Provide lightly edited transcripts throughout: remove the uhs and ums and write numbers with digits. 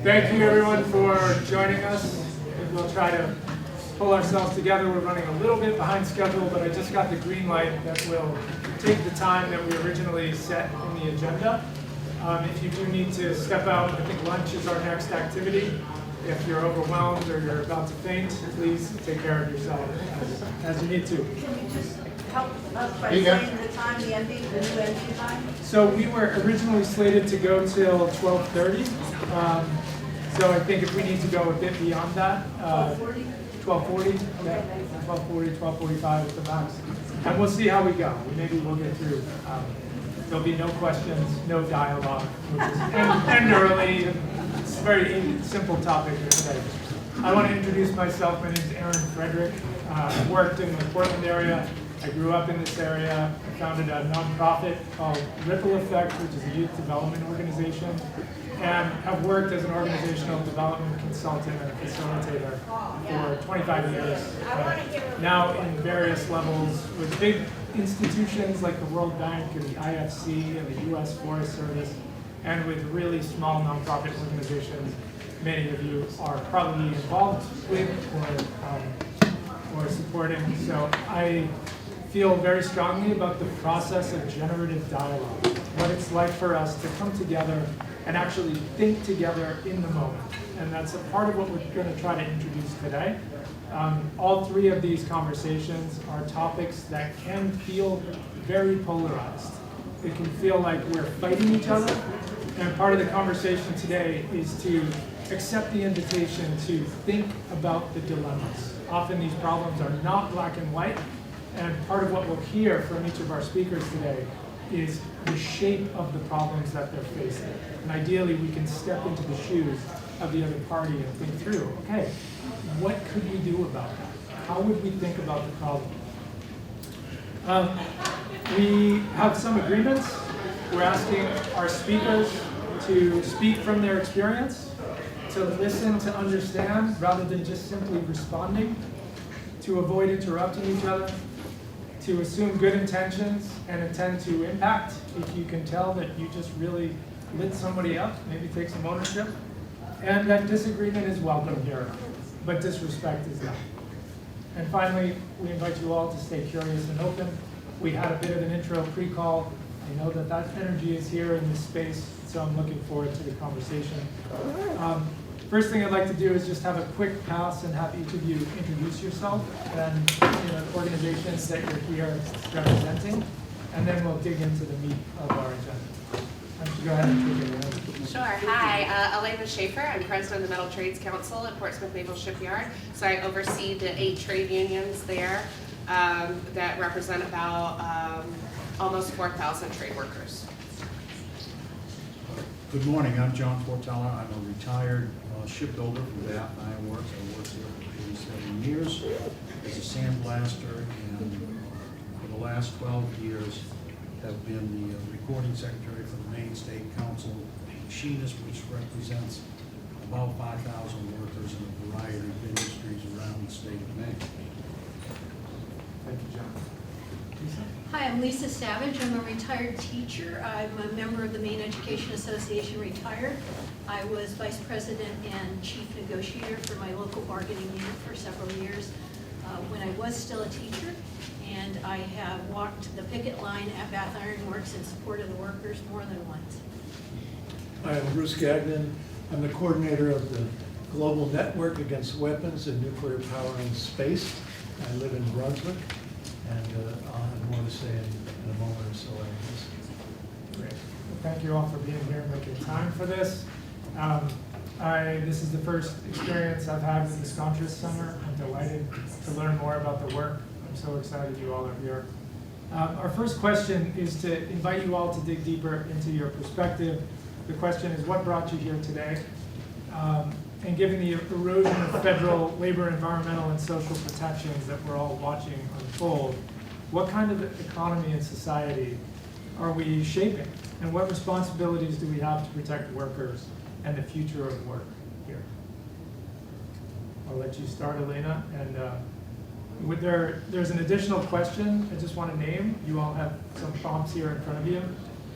Thank you everyone for joining us. We'll try to pull ourselves together. We're running a little bit behind schedule, but I just got the green light that will take the time that we originally set in the agenda. If you do need to step out, I think lunch is our next activity. If you're overwhelmed or you're about to faint, please take care of yourself as you need to. Can you just help us by saying the time, the new ending time? So we were originally slated to go till 12:30. So I think if we need to go a bit beyond that, 12:40? 12:40, yeah, 12:40, 12:45 at the max. And we'll see how we go. Maybe we'll get through. There'll be no questions, no dialogue, which is end early. It's a very simple topic here today. I want to introduce myself. My name is Aaron Frederick. I worked in the Portland area. I grew up in this area. I founded a nonprofit called Ripple Effect, which is a youth development organization, and have worked as an organizational development consultant and facilitator for 25 years. Now in various levels with big institutions like the World Bank and the IFC and the U.S. Forest Service, and with really small nonprofit organizations many of you are probably involved with or supporting. So I feel very strongly about the process of generative dialogue, what it's like for us to come together and actually think together in the moment. And that's a part of what we're going to try to introduce today. All three of these conversations are topics that can feel very polarized. It can feel like we're fighting each other. And part of the conversation today is to accept the invitation to think about the dilemmas. Often these problems are not black and white. And part of what we'll hear from each of our speakers today is the shape of the problems that they're facing. And ideally, we can step into the shoes of the other party and think through, okay, what could we do about that? How would we think about the problem? We have some agreements. We're asking our speakers to speak from their experience, to listen to understand rather than just simply responding, to avoid interrupting each other, to assume good intentions and intend to impact. If you can tell that you just really lit somebody up, maybe take some ownership. And that disagreement is welcome here, but disrespect is not. And finally, we invite you all to stay curious and open. We had a bit of an intro pre-call. I know that that energy is here in this space, so I'm looking forward to the conversation. First thing I'd like to do is just have a quick pass and have each of you introduce yourself and the organizations that you're here representing, and then we'll dig into the meat of our agenda. Why don't you go ahead and take it away. Sure. Hi, Alana Schaeffer. I'm president of the Metal Trades Council at Portsmouth Naval Shipyard. So I oversee the 8 trade unions there that represent about almost 4,000 trade workers. Good morning, I'm John Portela. I'm a retired shipbuilder from Bath Iron Works. I worked here for 87 years as a sandblaster, and for the last 12 years have been the recording secretary for the Maine State Council machinist, which represents about 5,000 workers in a variety of industries around the state of Maine. Thank you, John. Lisa? Hi, I'm Lisa Savage. I'm a retired teacher. I'm a member of the Maine Education Association, retired. I was vice president and chief negotiator for my local bargaining unit for several years when I was still a teacher. And I have walked the picket line at Bath Iron Works in support of the workers more than once. Hi, I'm Bruce Gagnon. I'm the coordinator of the Global Network Against Weapons and Nuclear Power in Space. I live in Brunswick, and I'll have more to say in a moment or so. Great. Well, thank you all for being here and making time for this. This is the first experience I've had with the Scontras Summer. I'm delighted to learn more about the work. I'm so excited you all are here. Our first question is to invite you all to dig deeper into your perspective. The question is, what brought you here today? And given the erosion of federal labor, environmental, and social protections that we're all watching unfold, what kind of economy and society are we shaping? And what responsibilities do we have to protect workers and the future of work here? I'll let you start, Elena. And there's an additional question I just want to name. You all have some prompts here in front of you.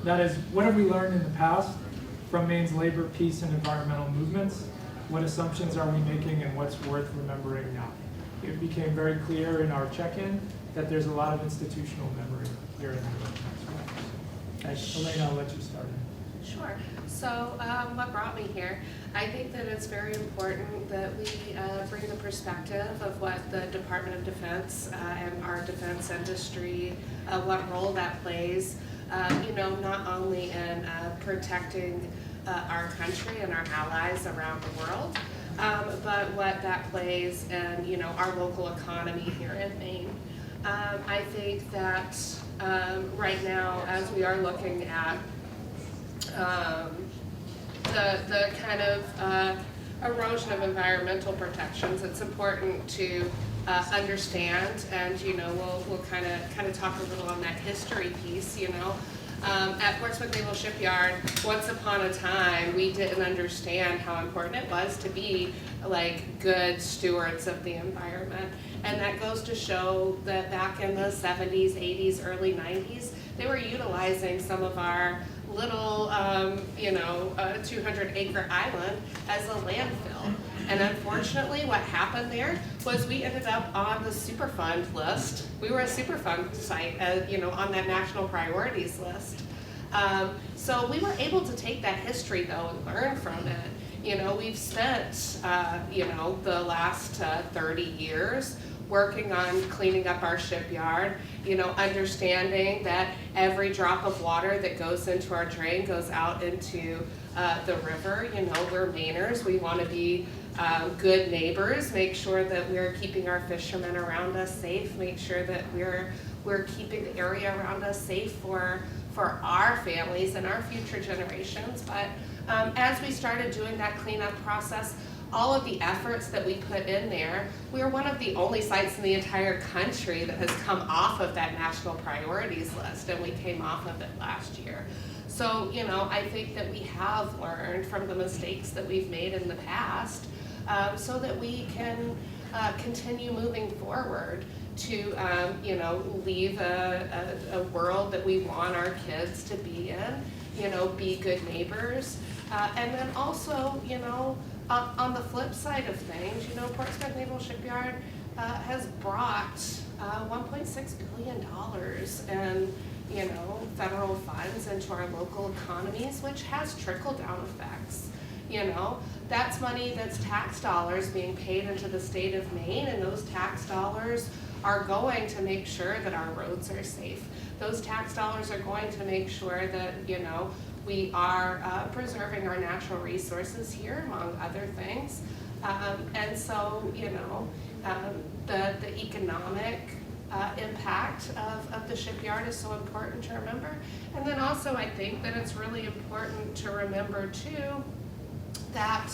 That is, what have we learned in the past from Maine's labor, peace, and environmental movements. What assumptions are we making and what's worth remembering now? It became very clear in our check-in that there's a lot of institutional memory here in the room as well. Thanks. Elena, I'll let you start. Sure. So what brought me here? I think that it's very important that we bring the perspective of what the Department of Defense and our defense industry, what role that plays, not only in protecting our country and our allies around the world, but what that plays in, our local economy here in Maine. I think that right now, as we are looking at the kind of erosion of environmental protections, it's important to understand, and we'll kind of talk a little on that history piece. At Portsmouth Naval Shipyard, once upon a time, we didn't understand how important it was to be like good stewards of the environment. And that goes to show that back in the 70s, 80s, early 90s, they were utilizing some of our little, 200-acre island as a landfill. And unfortunately, what happened there was we ended up on the Superfund list. We were a Superfund site, on that national priorities list. So we were able to take that history, though, and learn from it. We've spent, the last 30 years working on cleaning up our shipyard, understanding that every drop of water that goes into our drain goes out into the river. We're Mainers. We want to be good neighbors, make sure that we're keeping our fishermen around us safe, make sure that we're keeping the area around us safe for our families and our future generations. But as we started doing that cleanup process, all of the efforts that we put in there, we are one of the only sites in the entire country that has come off of that national priorities list, and we came off of it last year. So, I think that we have learned from the mistakes that we've made in the past, so that we can continue moving forward to, leave a world that we want our kids to be in, be good neighbors. And then also, on the flip side of things, Portsmouth Naval Shipyard has brought $1.6 billion in, federal funds into our local economies, which has trickle-down effects. That's money that's tax dollars being paid into the state of Maine, and those tax dollars are going to make sure that our roads are safe. Those tax dollars are going to make sure that, we are preserving our natural resources here, among other things. And so, the economic impact of the shipyard is so important to remember. And then also, I think that it's really important to remember, too, that,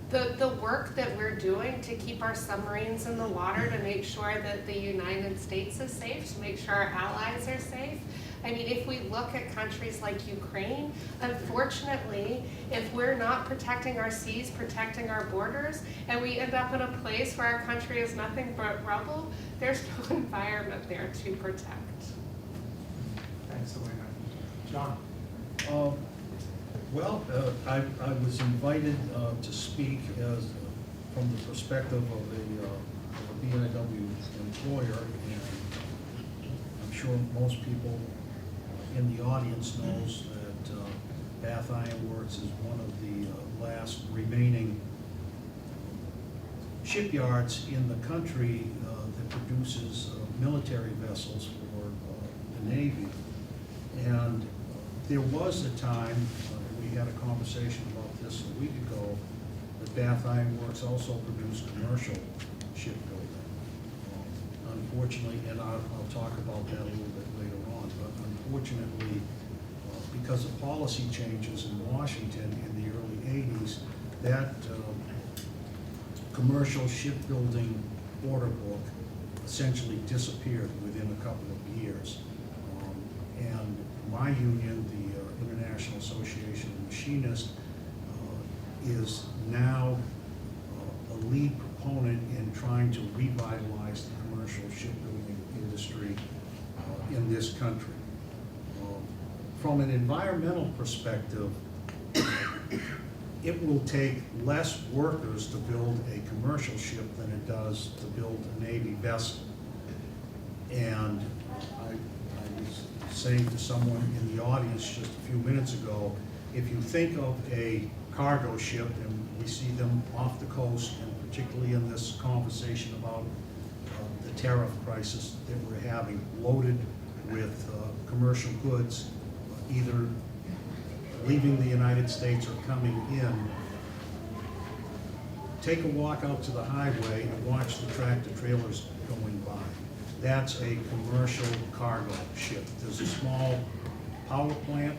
the work that we're doing to keep our submarines in the water, to make sure that the United States is safe, to make sure our allies are safe. I mean, if we look at countries like Ukraine, unfortunately, if we're not protecting our seas, protecting our borders, and we end up in a place where our country is nothing but rubble, there's no environment there to protect. Thanks, Elena. John? I was invited to speak from the perspective of a BIW employer, and I'm sure most people in the audience knows that Bath Iron Works is one of the last remaining shipyards in the country that produces military vessels for the Navy. And there was a time, we had a conversation about this a week ago, that Bath Iron Works also produced commercial shipbuilding. Unfortunately, and I'll talk about that a little bit later on, but unfortunately, because of policy changes in Washington in the early 80s, that commercial shipbuilding order book essentially disappeared within a couple of years. And my union, the International Association of Machinists, is now a lead proponent in trying to revitalize the commercial shipbuilding industry in this country. From an environmental perspective, it will take less workers to build a commercial ship than it does to build a Navy vessel. And I was saying to someone in the audience just a few minutes ago, if you think of a cargo ship, and we see them off the coast, and particularly in this conversation about the tariff crisis that we're having, loaded with commercial goods, either leaving the United States or coming in, take a walk out to the highway and watch the tractor trailers going by. That's a commercial cargo ship. There's a small power plant,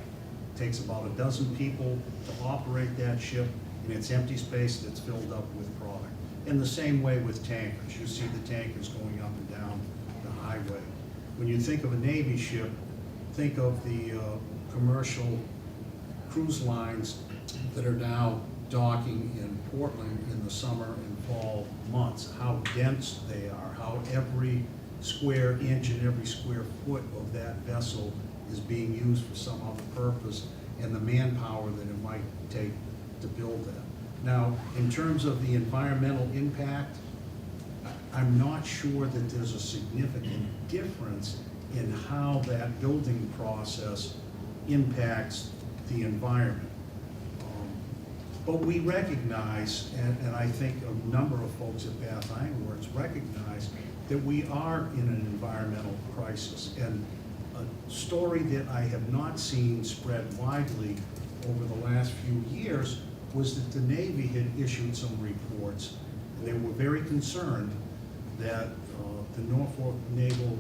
takes about a dozen people to operate that ship, and it's empty space that's filled up with product. In the same way with tankers, you see the tankers going up and down the highway. When you think of a Navy ship, think of the commercial cruise lines that are now docking in Portland in the summer and fall months, how dense they are, how every square inch and every square foot of that vessel is being used for some other purpose, and the manpower that it might take to build that. Now, in terms of the environmental impact, I'm not sure that there's a significant difference in how that building process impacts the environment. But we recognize, and I think a number of folks at Bath Iron Works recognize, that we are in an environmental crisis. And a story that I have not seen spread widely over the last few years was that the Navy had issued some reports, and they were very concerned that the Norfolk Naval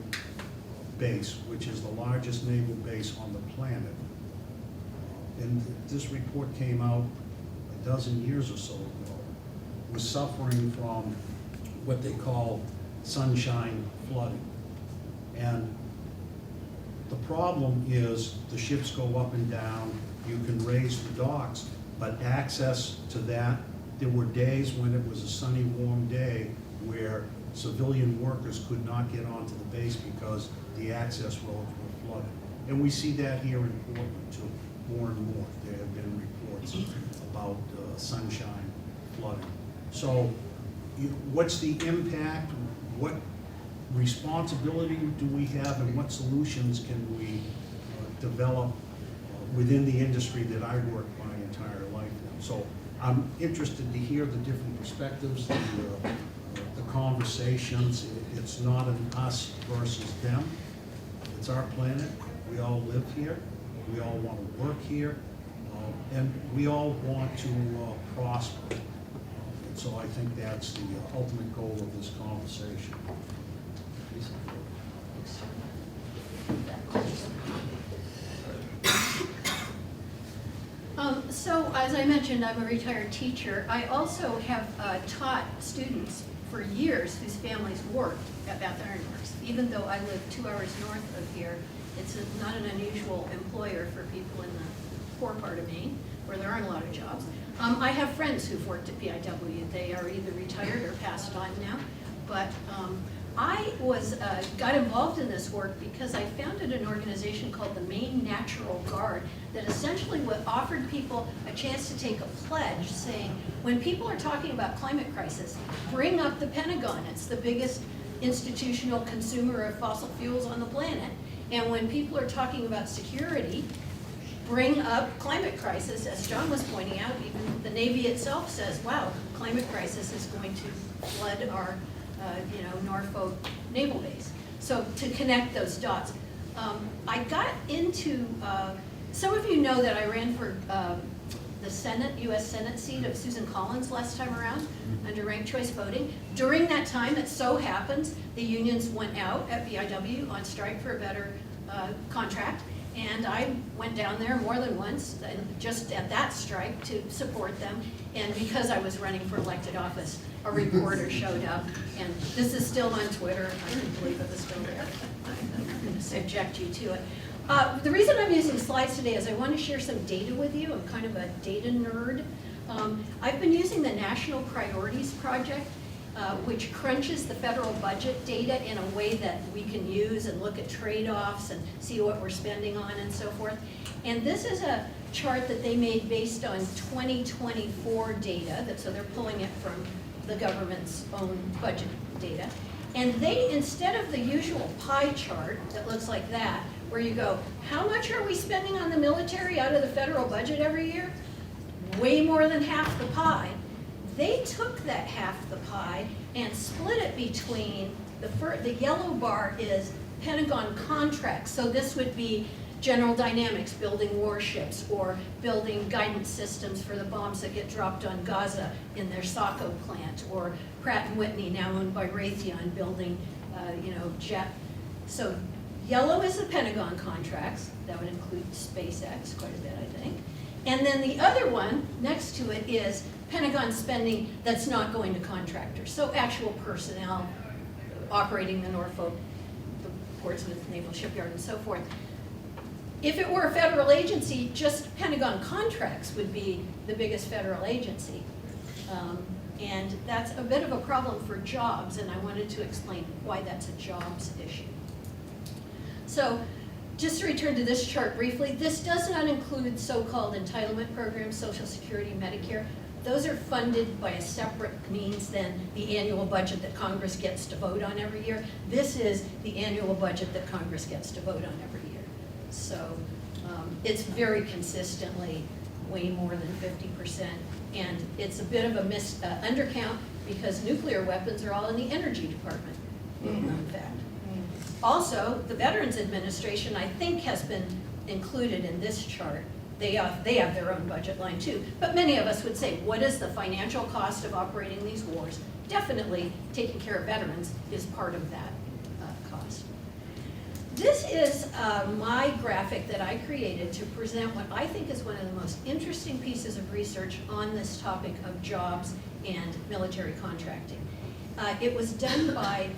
Base, which is the largest naval base on the planet, and this report came out a dozen years or so ago, was suffering from what they call sunshine flooding. And the problem is the ships go up and down, you can raise the docks, but access to that, there were days when it was a sunny, warm day where civilian workers could not get onto the base because the access roads were flooded. And we see that here in Portland too, more and more. There have been reports about sunshine flooding. So what's the impact? What responsibility do we have, and what solutions can we develop within the industry that I worked my entire life in? So I'm interested to hear the different perspectives, the conversations. It's not an us versus them. It's our planet. We all live here. We all want to work here. And we all want to prosper. And so I think that's the ultimate goal of this conversation. So, as I mentioned, I'm a retired teacher. I also have taught students for years whose families worked at Bath Iron Works. Even though I live 2 hours north of here, it's not an unusual employer for people in the poor part of Maine, where there aren't a lot of jobs. I have friends who've worked at BIW. They are either retired or passed on now. But I got involved in this work because I founded an organization called the Maine Natural Guard that essentially offered people a chance to take a pledge saying, when people are talking about climate crisis, bring up the Pentagon. It's the biggest institutional consumer of fossil fuels on the planet. And when people are talking about security, bring up climate crisis. As John was pointing out, even the Navy itself says, wow, climate crisis is going to flood our Norfolk Naval Base. So to connect those dots. I got into, some of you know that I ran for the Senate, U.S. Senate seat of Susan Collins last time around under ranked choice voting. During that time, it so happens, the unions went out at BIW on strike for a better contract. And I went down there more than once, and just at that strike, to support them. And because I was running for elected office, a reporter showed up, and this is still on Twitter. I didn't believe it was still there. I'm not going to subject you to it. The reason I'm using slides today is I want to share some data with you. I'm kind of a data nerd. I've been using the National Priorities Project, which crunches the federal budget data in a way that we can use and look at trade-offs and see what we're spending on and so forth. And this is a chart that they made based on 2024 data, so they're pulling it from the government's own budget data. And they, instead of the usual pie chart that looks like that, where you go, how much are we spending on the military out of the federal budget every year? Way more than half the pie. They took that half the pie and split it between, the yellow bar is Pentagon contracts. So this would be General Dynamics building warships or building guidance systems for the bombs that get dropped on Gaza in their Saco plant, or Pratt & Whitney, now owned by Raytheon, building, jet. So yellow is the Pentagon contracts. That would include SpaceX quite a bit, I think. And then the other one next to it is Pentagon spending that's not going to contractors. So actual personnel operating the Norfolk, the Portsmouth Naval Shipyard, and so forth. If it were a federal agency, just Pentagon contracts would be the biggest federal agency. And that's a bit of a problem for jobs, and I wanted to explain why that's a jobs issue. So just to return to this chart briefly, this does not include so-called entitlement programs, Social Security, Medicare. Those are funded by a separate means than the annual budget that Congress gets to vote on every year. This is the annual budget that Congress gets to vote on every year. So it's very consistently way more than 50%. And it's a bit of a undercount because nuclear weapons are all in the Energy Department, in fact. Also, the Veterans Administration, I think, has been included in this chart. They have their own budget line too. But many of us would say, what is the financial cost of operating these wars? Definitely taking care of veterans is part of that cost. This is my graphic that I created to present what I think is one of the most interesting pieces of research on this topic of jobs and military contracting. It was done by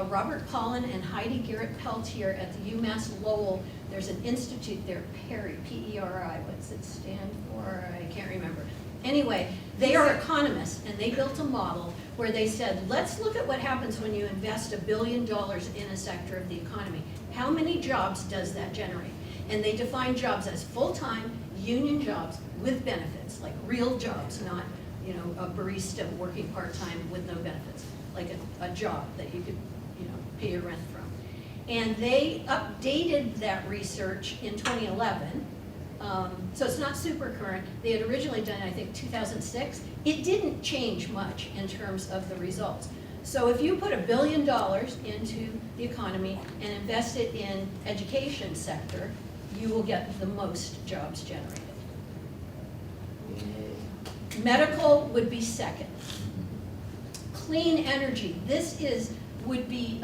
Robert Pollan and Heidi Garrett-Peltier at the UMass Lowell. There's an institute there, PERI, P-E-R-I, what's it stand for? I can't remember. Anyway, they are economists, and they built a model where they said, let's look at what happens when you invest $1 billion in a sector of the economy. How many jobs does that generate? And they define jobs as full-time, union jobs with benefits, like real jobs, not a barista working part-time with no benefits, like a job that you could pay your rent from. And they updated that research in 2011. So it's not super current. They had originally done, I think, 2006. It didn't change much in terms of the results. So if you put $1 billion into the economy and invest it in education sector, you will get the most jobs generated. Medical would be second. Clean energy, would be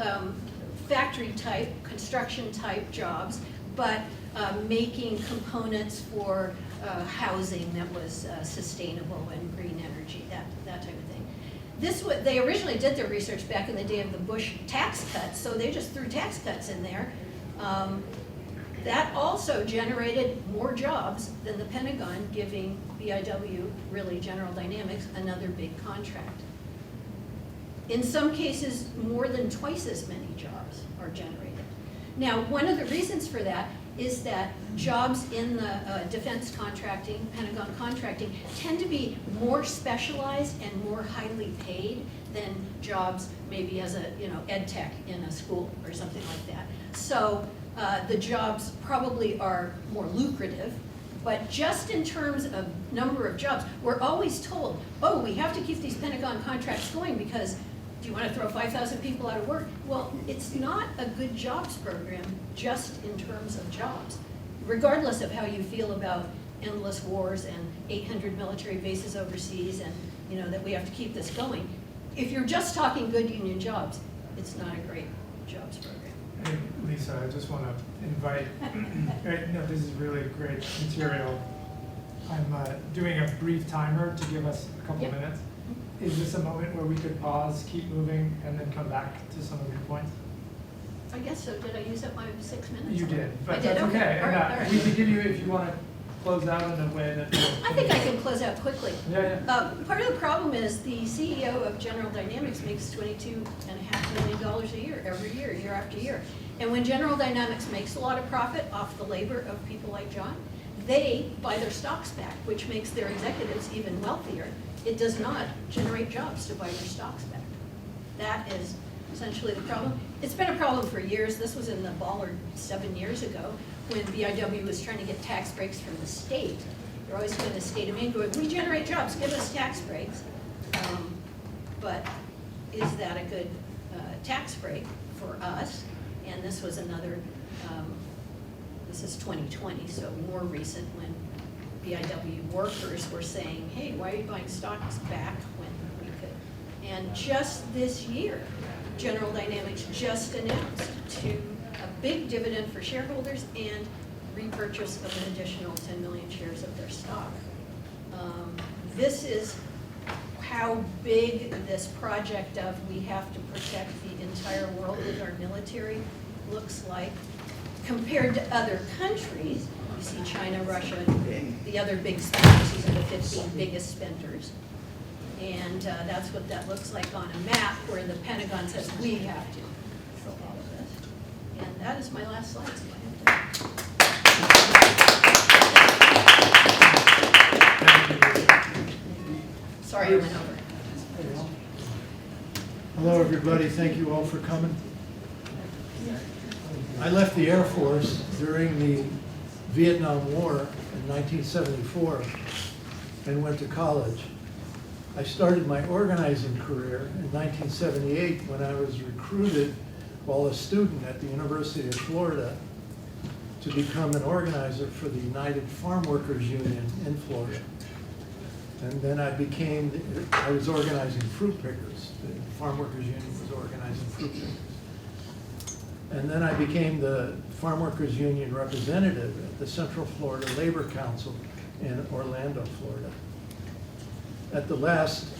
factory type, construction type jobs, but making components for housing that was sustainable and green energy, that type of thing. They originally did their research back in the day of the Bush tax cuts, so they just threw tax cuts in there. That also generated more jobs than the Pentagon, giving BIW, really General Dynamics, another big contract. In some cases, more than twice as many jobs are generated. Now, one of the reasons for that is that jobs in the defense contracting, Pentagon contracting, tend to be more specialized and more highly paid than jobs maybe as a ed tech in a school or something like that. So the jobs probably are more lucrative. But just in terms of number of jobs, we're always told, oh, we have to keep these Pentagon contracts going because do you want to throw 5,000 people out of work? Well, it's not a good jobs program just in terms of jobs. Regardless of how you feel about endless wars and 800 military bases overseas and that we have to keep this going. If you're just talking good union jobs, it's not a great jobs program. Hey, Lisa, I just want to invite, this is really great material. I'm doing a brief timer to give us a couple minutes. Is this a moment where we could pause, keep moving, and then come back to some of your points? I guess so. Did I use up my 6 minutes? You did, but I did? that's okay. All right. We can give you, if you want to close out in a way that. I think I can close out quickly. Yeah, yeah. Part of the problem is the CEO of General Dynamics makes $22.5 million a year, every year, year after year. And when General Dynamics makes a lot of profit off the labor of people like John, they buy their stocks back, which makes their executives even wealthier. It does not generate jobs to buy their stocks back. That is essentially the problem. It's been a problem for years. This was in the bollard 7 years ago when BIW was trying to get tax breaks from the state. They're always going to the state of Maine going, we generate jobs, give us tax breaks. But is that a good tax break for us? And this was another, this is 2020, so more recent, when BIW workers were saying, hey, why are you buying stocks back when we could? And just this year, General Dynamics just announced a big dividend for shareholders and repurchase of an additional 10 million shares of their stock. This is how big this project of we have to protect the entire world with our military looks like compared to other countries. You see China, Russia, and the other big spenders. These are the 15 biggest spenders. And that's what that looks like on a map where the Pentagon says we have to control all of this. And that is my last slide. So I have to... Sorry, I went over. Hello, everybody. Thank you all for coming. I left the Air Force during the Vietnam War in 1974 and went to college. I started my organizing career in 1978 when I was recruited while a student at the University of Florida to become an organizer for the United Farm Workers Union in Florida. And then I was organizing fruit pickers. The Farm Workers Union was organizing fruit pickers. And then I became the Farm Workers Union representative at the Central Florida Labor Council in Orlando, Florida. At the last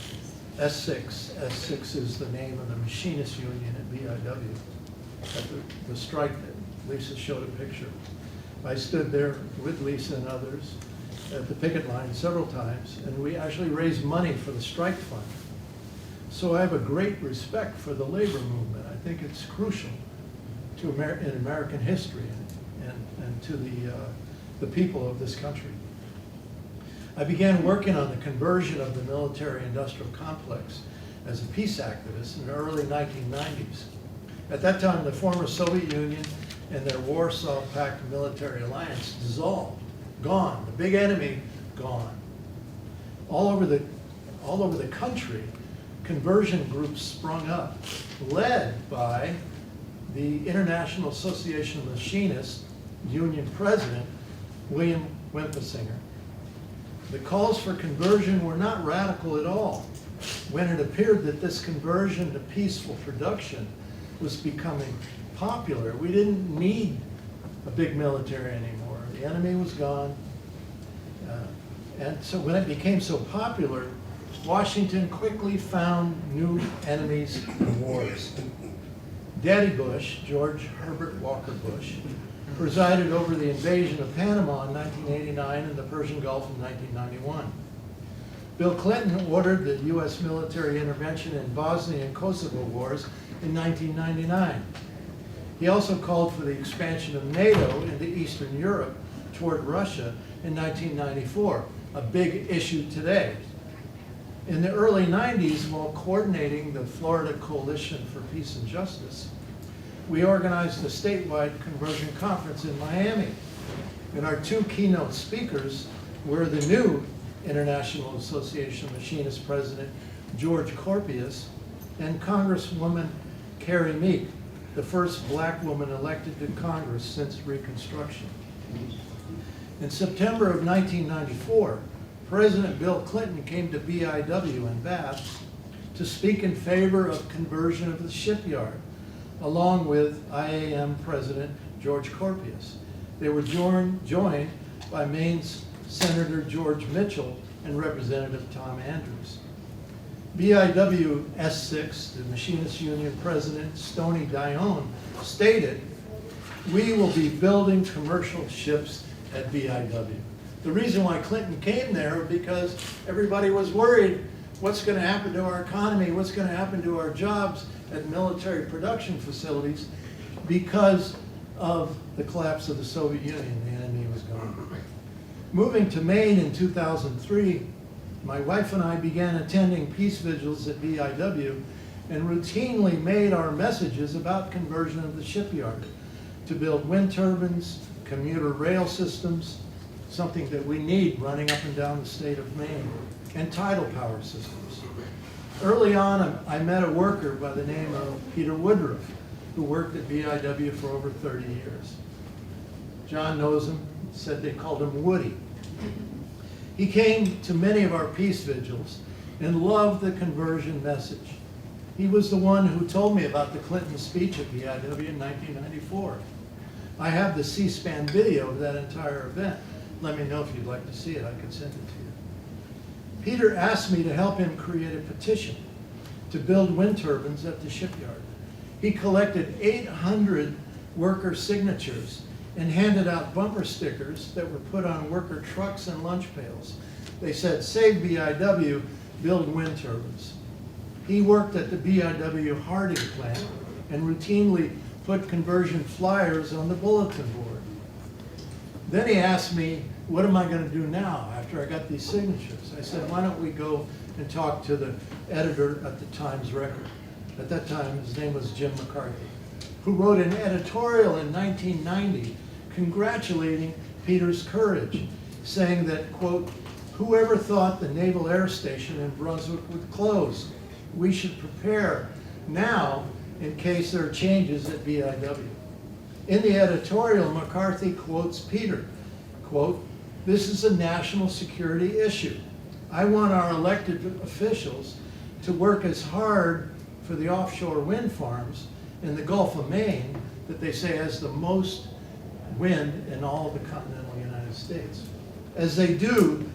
S6 is the name of the Machinist Union at BIW, at the strike that Lisa showed a picture. I stood there with Lisa and others at the picket line several times, and we actually raised money for the strike fund. So I have a great respect for the labor movement. I think it's crucial to in American history and to the people of this country. I began working on the conversion of the military-industrial complex as a peace activist in the early 1990s. At that time, the former Soviet Union and their Warsaw Pact military alliance dissolved, gone. The big enemy, gone. All over the country, conversion groups sprung up, led by the International Association of Machinists Union President, William Wimpesinger. The calls for conversion were not radical at all. When it appeared that this conversion to peaceful production was becoming popular, we didn't need a big military anymore. The enemy was gone. And so when it became so popular, Washington quickly found new enemies and wars. Daddy Bush, George Herbert Walker Bush, presided over the invasion of Panama in 1989 and the Persian Gulf in 1991. Bill Clinton ordered the U.S. military intervention in Bosnia and Kosovo wars in 1999. He also called for the expansion of NATO into Eastern Europe toward Russia in 1994, a big issue today. In the early 90s, while coordinating the Florida Coalition for Peace and Justice, we organized a statewide conversion conference in Miami. And our two keynote speakers were the new International Association of Machinists President George Corpius and Congresswoman Carrie Meek, the first black woman elected to Congress since Reconstruction. In September of 1994, President Bill Clinton came to BIW in Bath to speak in favor of conversion of the shipyard, along with IAM President George Corpius. They were joined by Maine's Senator George Mitchell and Representative Tom Andrews. BIW S6, the Machinist Union President Stoney Dione, stated, "We will be building commercial ships at BIW." The reason why Clinton came there was because everybody was worried what's going to happen to our economy, what's going to happen to our jobs at military production facilities because of the collapse of the Soviet Union. The enemy was gone. Moving to Maine in 2003, my wife and I began attending peace vigils at BIW and routinely made our messages about conversion of the shipyard to build wind turbines, commuter rail systems, something that we need running up and down the state of Maine, and tidal power systems. Early on, I met a worker by the name of Peter Woodruff, who worked at BIW for over 30 years. John knows him, said they called him Woody. He came to many of our peace vigils and loved the conversion message. He was the one who told me about the Clinton speech at BIW in 1994. I have the C-SPAN video of that entire event. Let me know if you'd like to see it. I could send it to you. Peter asked me to help him create a petition to build wind turbines at the shipyard. He collected 800 worker signatures and handed out bumper stickers that were put on worker trucks and lunch pails. They said, "Save BIW, build wind turbines." He worked at the BIW Harding plant and routinely put conversion flyers on the bulletin board. Then he asked me, what am I going to do now after I got these signatures? I said, why don't we go and talk to the editor at the Times Record. At that time, his name was Jim McCarthy, who wrote an editorial in 1990 congratulating Peter's courage, saying that, quote, "Whoever thought the Naval Air Station in Brunswick would close? We should prepare now in case there are changes at BIW." In the editorial, McCarthy quotes Peter, quote, "This is a national security issue. I want our elected officials to work as hard for the offshore wind farms in the Gulf of Maine that they say has the most wind in all of the continental United States, as they do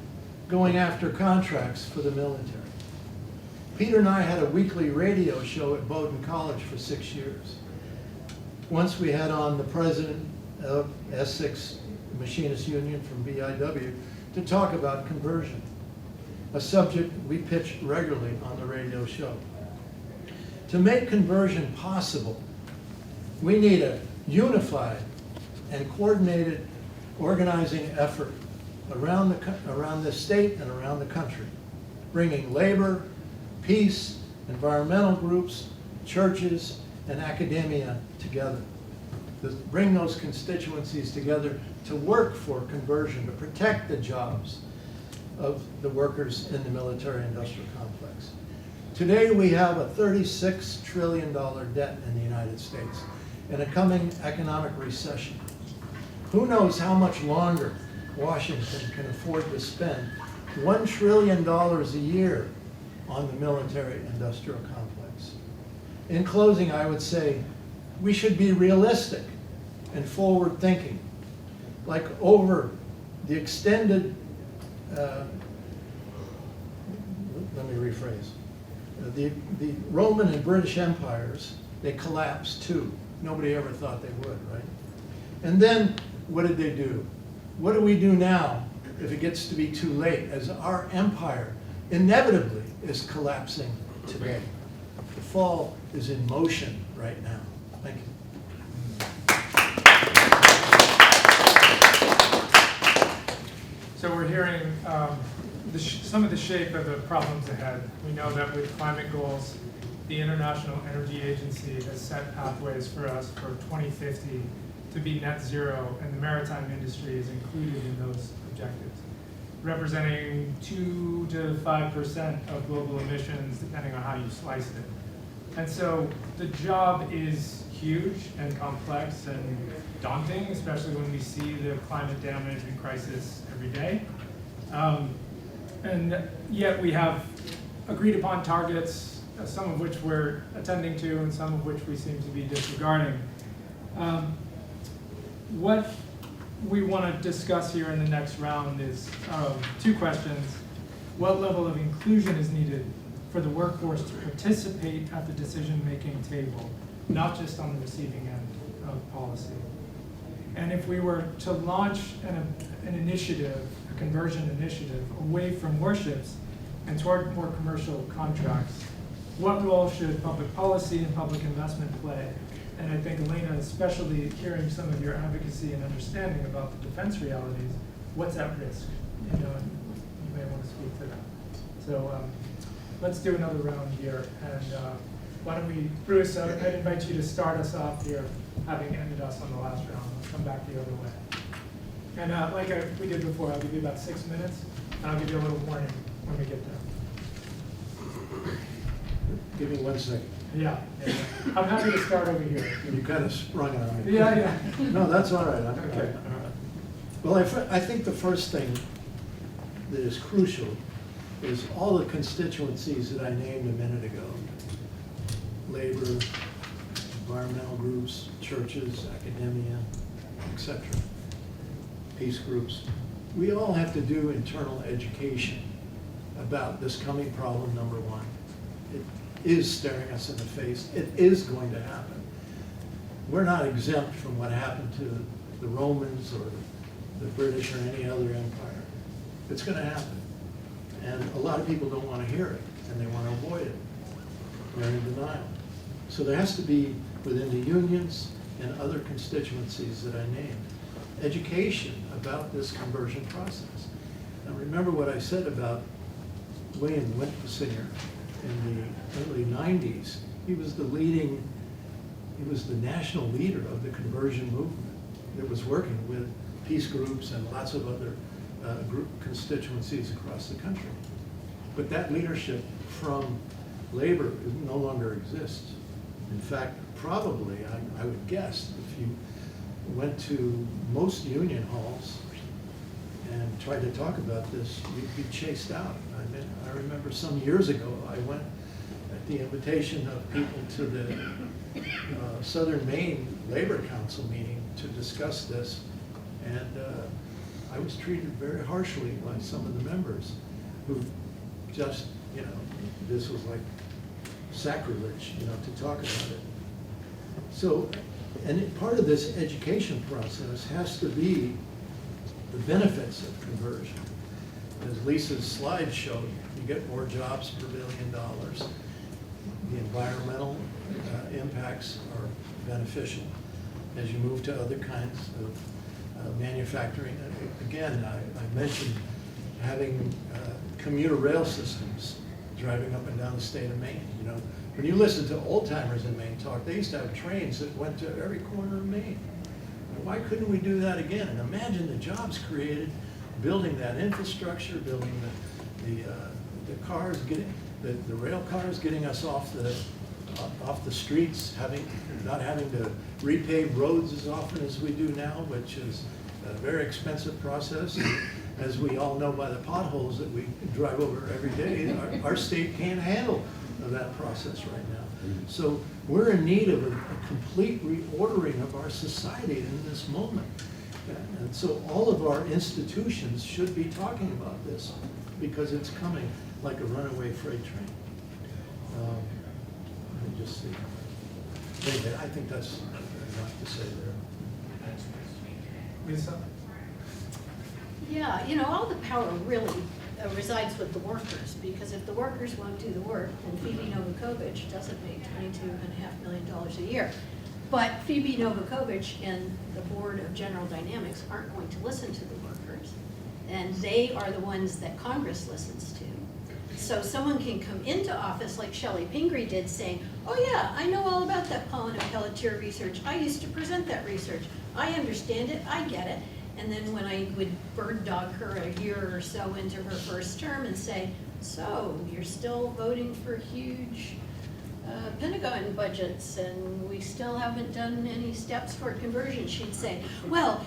going after contracts for the military." Peter and I had a weekly radio show at Bowdoin College for 6 years. Once we had on the president of S6 Machinist Union from BIW to talk about conversion, a subject we pitched regularly on the radio show. To make conversion possible, we need a unified and coordinated organizing effort around the state and around the country, bringing labor, peace, environmental groups, churches, and academia together. To bring those constituencies together to work for conversion, to protect the jobs of the workers in the military-industrial complex. Today we have a $36 trillion debt in the United States and a coming economic recession. Who knows how much longer Washington can afford to spend $1 trillion a year on the military-industrial complex. In closing, I would say we should be realistic and forward-thinking. Like over the extended, let me rephrase, the Roman and British empires, they collapsed too. Nobody ever thought they would, right? And then what did they do? What do we do now if it gets to be too late, as our empire inevitably is collapsing today? The fall is in motion right now. Thank you. So we're hearing some of the shape of the problems ahead. We know that with climate goals, the International Energy Agency has set pathways for us for 2050 to be net zero, and the maritime industry is included in those objectives, representing 2 to 5% of global emissions, depending on how you slice it. And so the job is huge and complex and daunting, especially when we see the climate damage and crisis every day. And yet we have agreed upon targets, some of which we're attending to and some of which we seem to be disregarding. What we want to discuss here in the next round is 2 questions. What level of inclusion is needed for the workforce to participate at the decision-making table, not just on the receiving end of policy? And if we were to launch an initiative, a conversion initiative, away from warships and toward more commercial contracts, what role should public policy and public investment play? And I think, Elena, especially hearing some of your advocacy and understanding about the defense realities, what's at risk? You know, and you may want to speak to that. So let's do another round here. And why don't we, Bruce, I'd invite you to start us off here, having ended us on the last round. Let's come back the other way. And like we did before, I'll give you about 6 minutes, and I'll give you a little warning when we get there. Give me 1 second. Yeah. I'm happy to start over here. You kind of sprung it on me. Yeah. No, that's all right. Okay. Well, I think the first thing that is crucial is all the constituencies that I named a minute ago. Labor, environmental groups, churches, academia, etc. Peace groups. We all have to do internal education about this coming problem, number one. It is staring us in the face. It is going to happen. We're not exempt from what happened to the Romans or the British or any other empire. It's going to happen. And a lot of people don't want to hear it, and they want to avoid it. They're in denial. So there has to be, within the unions and other constituencies that I named, education about this conversion process. Now remember what I said about William Whitfinger in the early 90s. He was the national leader of the conversion movement that was working with peace groups and lots of other group constituencies across the country. But that leadership from labor no longer exists. In fact, probably, I would guess, if you went to most union halls and tried to talk about this, you'd be chased out. I remember some years ago, I went at the invitation of people to the Southern Maine Labor Council meeting to discuss this, and I was treated very harshly by some of the members who just, this was like sacrilege, to talk about it. So, and part of this education process has to be the benefits of conversion. As Lisa's slide showed, you get more jobs per $1 billion. The environmental impacts are beneficial as you move to other kinds of manufacturing. Again, I mentioned having commuter rail systems driving up and down the state of Maine. When you listen to old timers in Maine talk, they used to have trains that went to every corner of Maine. And why couldn't we do that again? And imagine the jobs created, building that infrastructure, building the cars, getting the rail cars, getting us off the streets, not having to repave roads as often as we do now, which is a very expensive process. And as we all know by the potholes that we drive over every day, our state can't handle that process right now. So we're in need of a complete reordering of our society in this moment. And so all of our institutions should be talking about this because it's coming like a runaway freight train. Let me just see. Anyway, I think that's enough to say there. Lisa? Yeah, all the power really resides with the workers, because if the workers won't do the work, then Phoebe Novakovic doesn't make $22.5 million a year. But Phoebe Novakovic and the board of General Dynamics aren't going to listen to the workers, and they are the ones that Congress listens to. So someone can come into office like Shelley Pingree did, saying, oh yeah, I know all about that pollen and Pelletier research. I used to present that research. I understand it, I get it. And then when I would bird dog her a year or so into her first term and say, so you're still voting for huge Pentagon budgets and we still haven't done any steps for conversion, she'd say, well,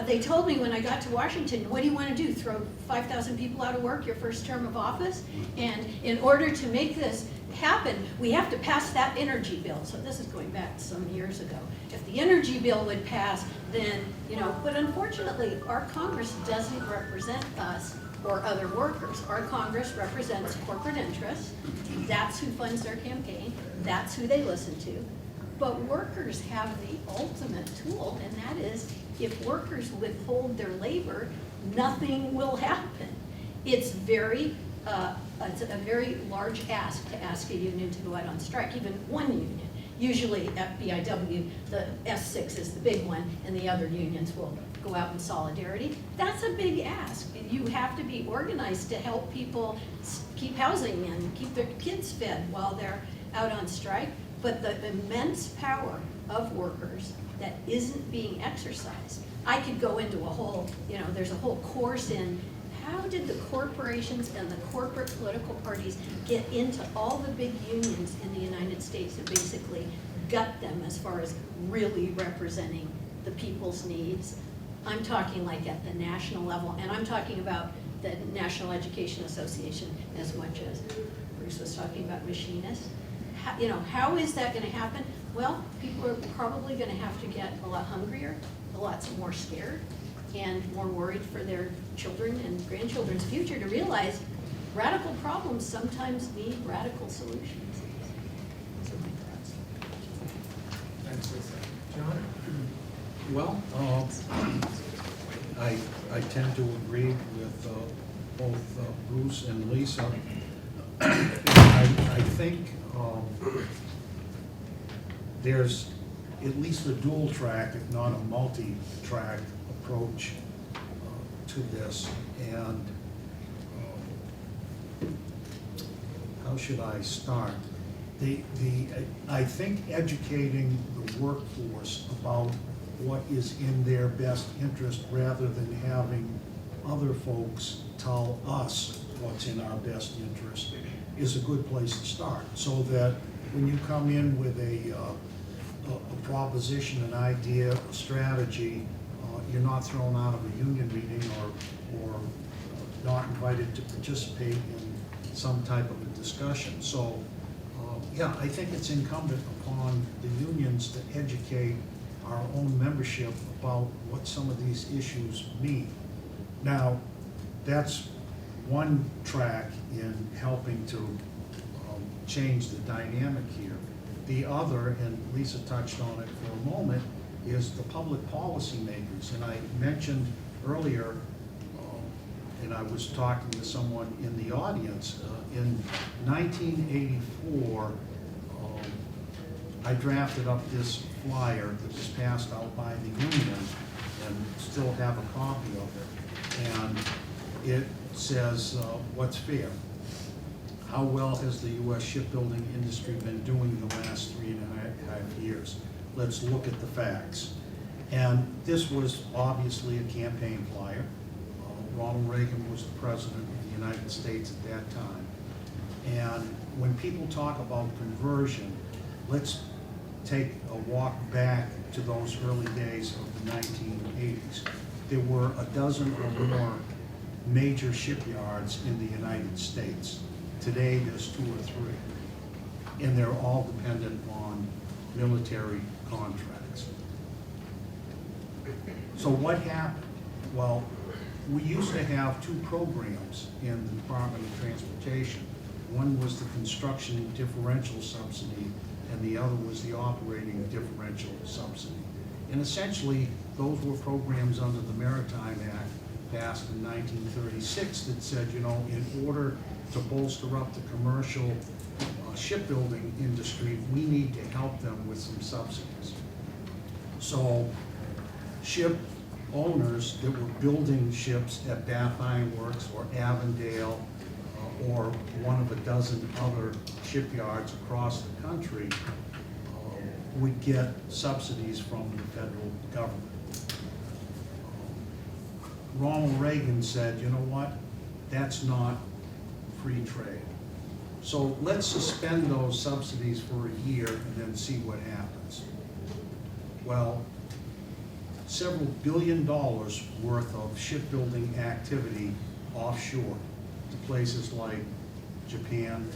they told me when I got to Washington, what do you want to do, throw 5,000 people out of work your first term of office? And in order to make this happen, we have to pass that energy bill. So this is going back some years ago. If the energy bill would pass, then, but unfortunately, our Congress doesn't represent us or other workers. Our Congress represents corporate interests. That's who funds their campaign. That's who they listen to. But workers have the ultimate tool, and that is, if workers withhold their labor, nothing will happen. It's a very large ask to ask a union to go out on strike, even one union. Usually at BIW, the S6 is the big one, and the other unions will go out in solidarity. That's a big ask. You have to be organized to help people keep housing and keep their kids fed while they're out on strike. But the immense power of workers that isn't being exercised. I could go into a whole, there's a whole course in how did the corporations and the corporate political parties get into all the big unions in the United States and basically gut them as far as really representing the people's needs. I'm talking like at the national level, and I'm talking about the National Education Association as much as Bruce was talking about machinists. How is that going to happen? Well, people are probably going to have to get a lot hungrier, a lot more scared, and more worried for their children and grandchildren's future to realize radical problems sometimes need radical solutions. Those are my thoughts. Thanks, Lisa. John? Well, I tend to agree with both Bruce and Lisa. I think there's at least a dual track, if not a multi-track approach to this. And how should I start? I think educating the workforce about what is in their best interest rather than having other folks tell us what's in our best interest is a good place to start. So that when you come in with a proposition, an idea, a strategy, you're not thrown out of a union meeting or not invited to participate in some type of a discussion. So, yeah, I think it's incumbent upon the unions to educate our own membership about what some of these issues mean. Now, that's one track in helping to change the dynamic here. The other, and Lisa touched on it for a moment, is the public policy makers. And I mentioned earlier, and I was talking to someone in the audience, in 1984, I drafted up this flyer that was passed out by the union and still have a copy of it. And it says, what's fair? How well has the U.S. shipbuilding industry been doing the last 3.5 years? Let's look at the facts. And this was obviously a campaign flyer. Ronald Reagan was the president of the United States at that time. And when people talk about conversion, let's take a walk back to those early days of the 1980s. There were a dozen or more major shipyards in the United States. Today, there's 2 or 3, and they're all dependent on military contracts. So what happened? Well, we used to have 2 programs in the Department of Transportation. One was the construction differential subsidy, and the other was the operating differential subsidy. And essentially, those were programs under the Maritime Act passed in 1936 that said, in order to bolster up the commercial shipbuilding industry, we need to help them with some subsidies. So ship owners that were building ships at Bath Iron Works or Avondale or one of a dozen other shipyards across the country would get subsidies from the federal government. Ronald Reagan said, you know what, that's not free trade. So let's suspend those subsidies for a year and then see what happens. Well, several $1 billion worth of shipbuilding activity offshore to places like Japan,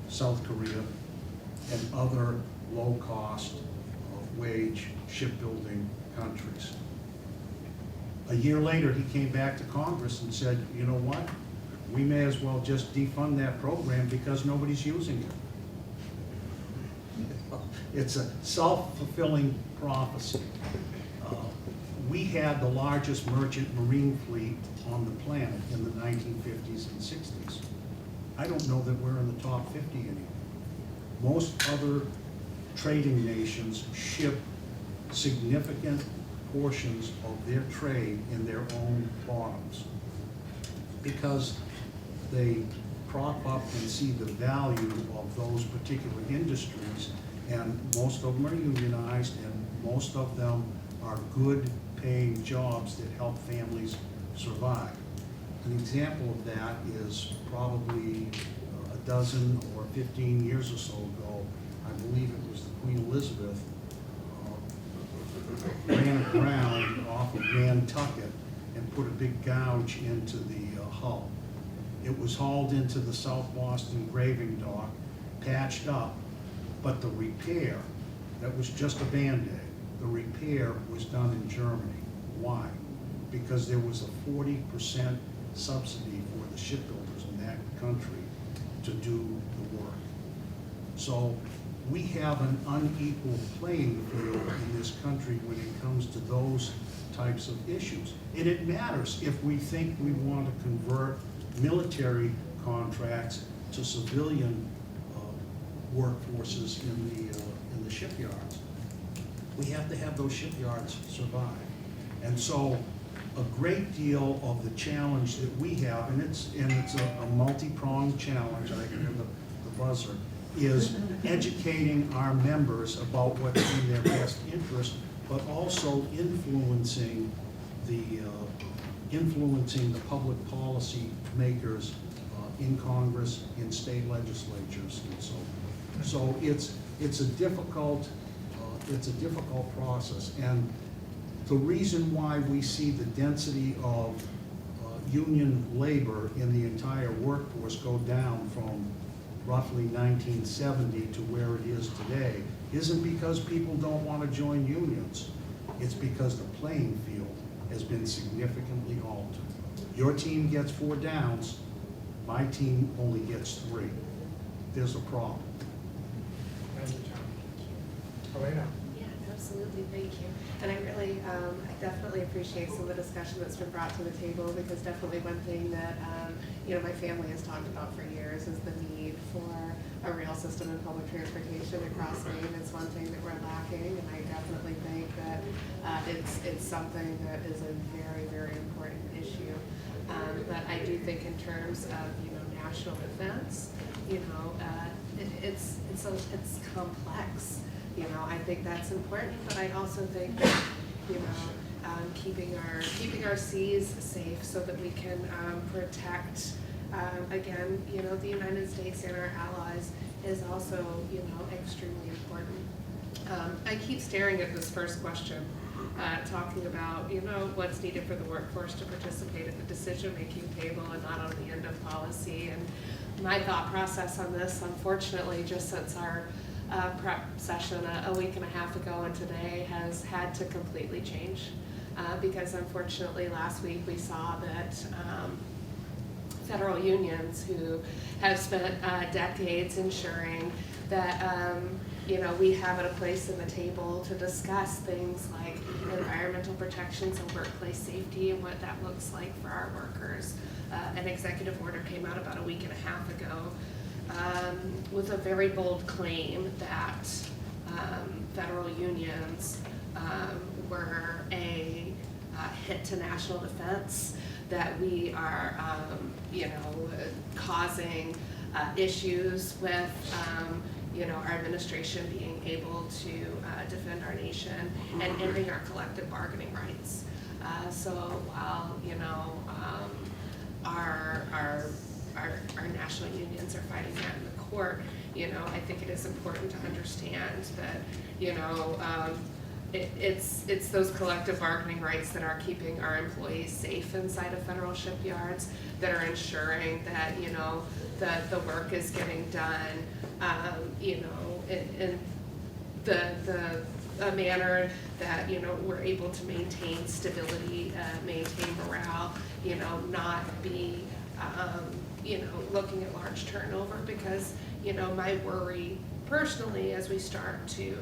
South Korea, and other low-cost wage shipbuilding countries. A year later, he came back to Congress and said, you know what? We may as well just defund that program because nobody's using it. It's a self-fulfilling prophecy. We had the largest merchant marine fleet on the planet in the 1950s and 60s. I don't know that we're in the top 50 anymore. Most other trading nations ship significant portions of their trade in their own bottoms because they prop up and see the value of those particular industries, and most of them are unionized, and most of them are good paying jobs that help families survive. An example of that is probably a dozen or 15 years or so ago, I believe it was the Queen Elizabeth ran aground off of Nantucket and put a big gouge into the hull. It was hauled into the South Boston graving dock, patched up, but the repair, that was just a Band-Aid. The repair was done in Germany. Why? Because there was a 40% subsidy for the shipbuilders in that country to do the work. So we have an unequal playing field in this country when it comes to those types of issues. And it matters if we think we want to convert military contracts to civilian workforces in the shipyards. We have to have those shipyards survive. And so a great deal of the challenge that we have, and it's a multi-pronged challenge, I hear the buzzer, is educating our members about what's in their best interest, but also influencing the public policy makers in Congress, in state legislatures, and so on. So it's a difficult process, and the reason why we see the density of union labor in the entire workforce go down from roughly 1970 to where it is today isn't because people don't want to join unions. It's because the playing field has been significantly altered. Your team gets 4 downs, my team only gets 3. There's a problem. Thank you, John. Elena? Yeah, absolutely, thank you. And I really, I definitely appreciate some of the discussion that's been brought to the table, because definitely one thing that, my family has talked about for years is the need for a rail system in public transportation across Maine. It's one thing that we're lacking, and I definitely think that it's something that is a very, very important issue. But I do think in terms of, national defense, it's complex. I think that's important, but I also think that, keeping our seas safe so that we can protect, again, the United States and our allies is also, extremely important. I keep staring at this first question, talking about, what's needed for the workforce to participate at the decision-making table and not on the end of policy. And my thought process on this, unfortunately, just since our prep session a week and a half ago and today, has had to completely change. Because unfortunately last week we saw that federal unions who have spent decades ensuring that we have a place in the table to discuss things like environmental protections and workplace safety and what that looks like for our workers. An executive order came out about a week and a half ago with a very bold claim that federal unions were a hit to national defense, that we are, causing issues with, our administration being able to defend our nation and ending our collective bargaining rights. So while, our national unions are fighting that in the court, I think it is important to understand that, it's those collective bargaining rights that are keeping our employees safe inside of federal shipyards, that are ensuring that, the work is getting done, in a manner that, we're able to maintain stability, maintain morale, not be, looking at large turnover, because, my worry personally as we start to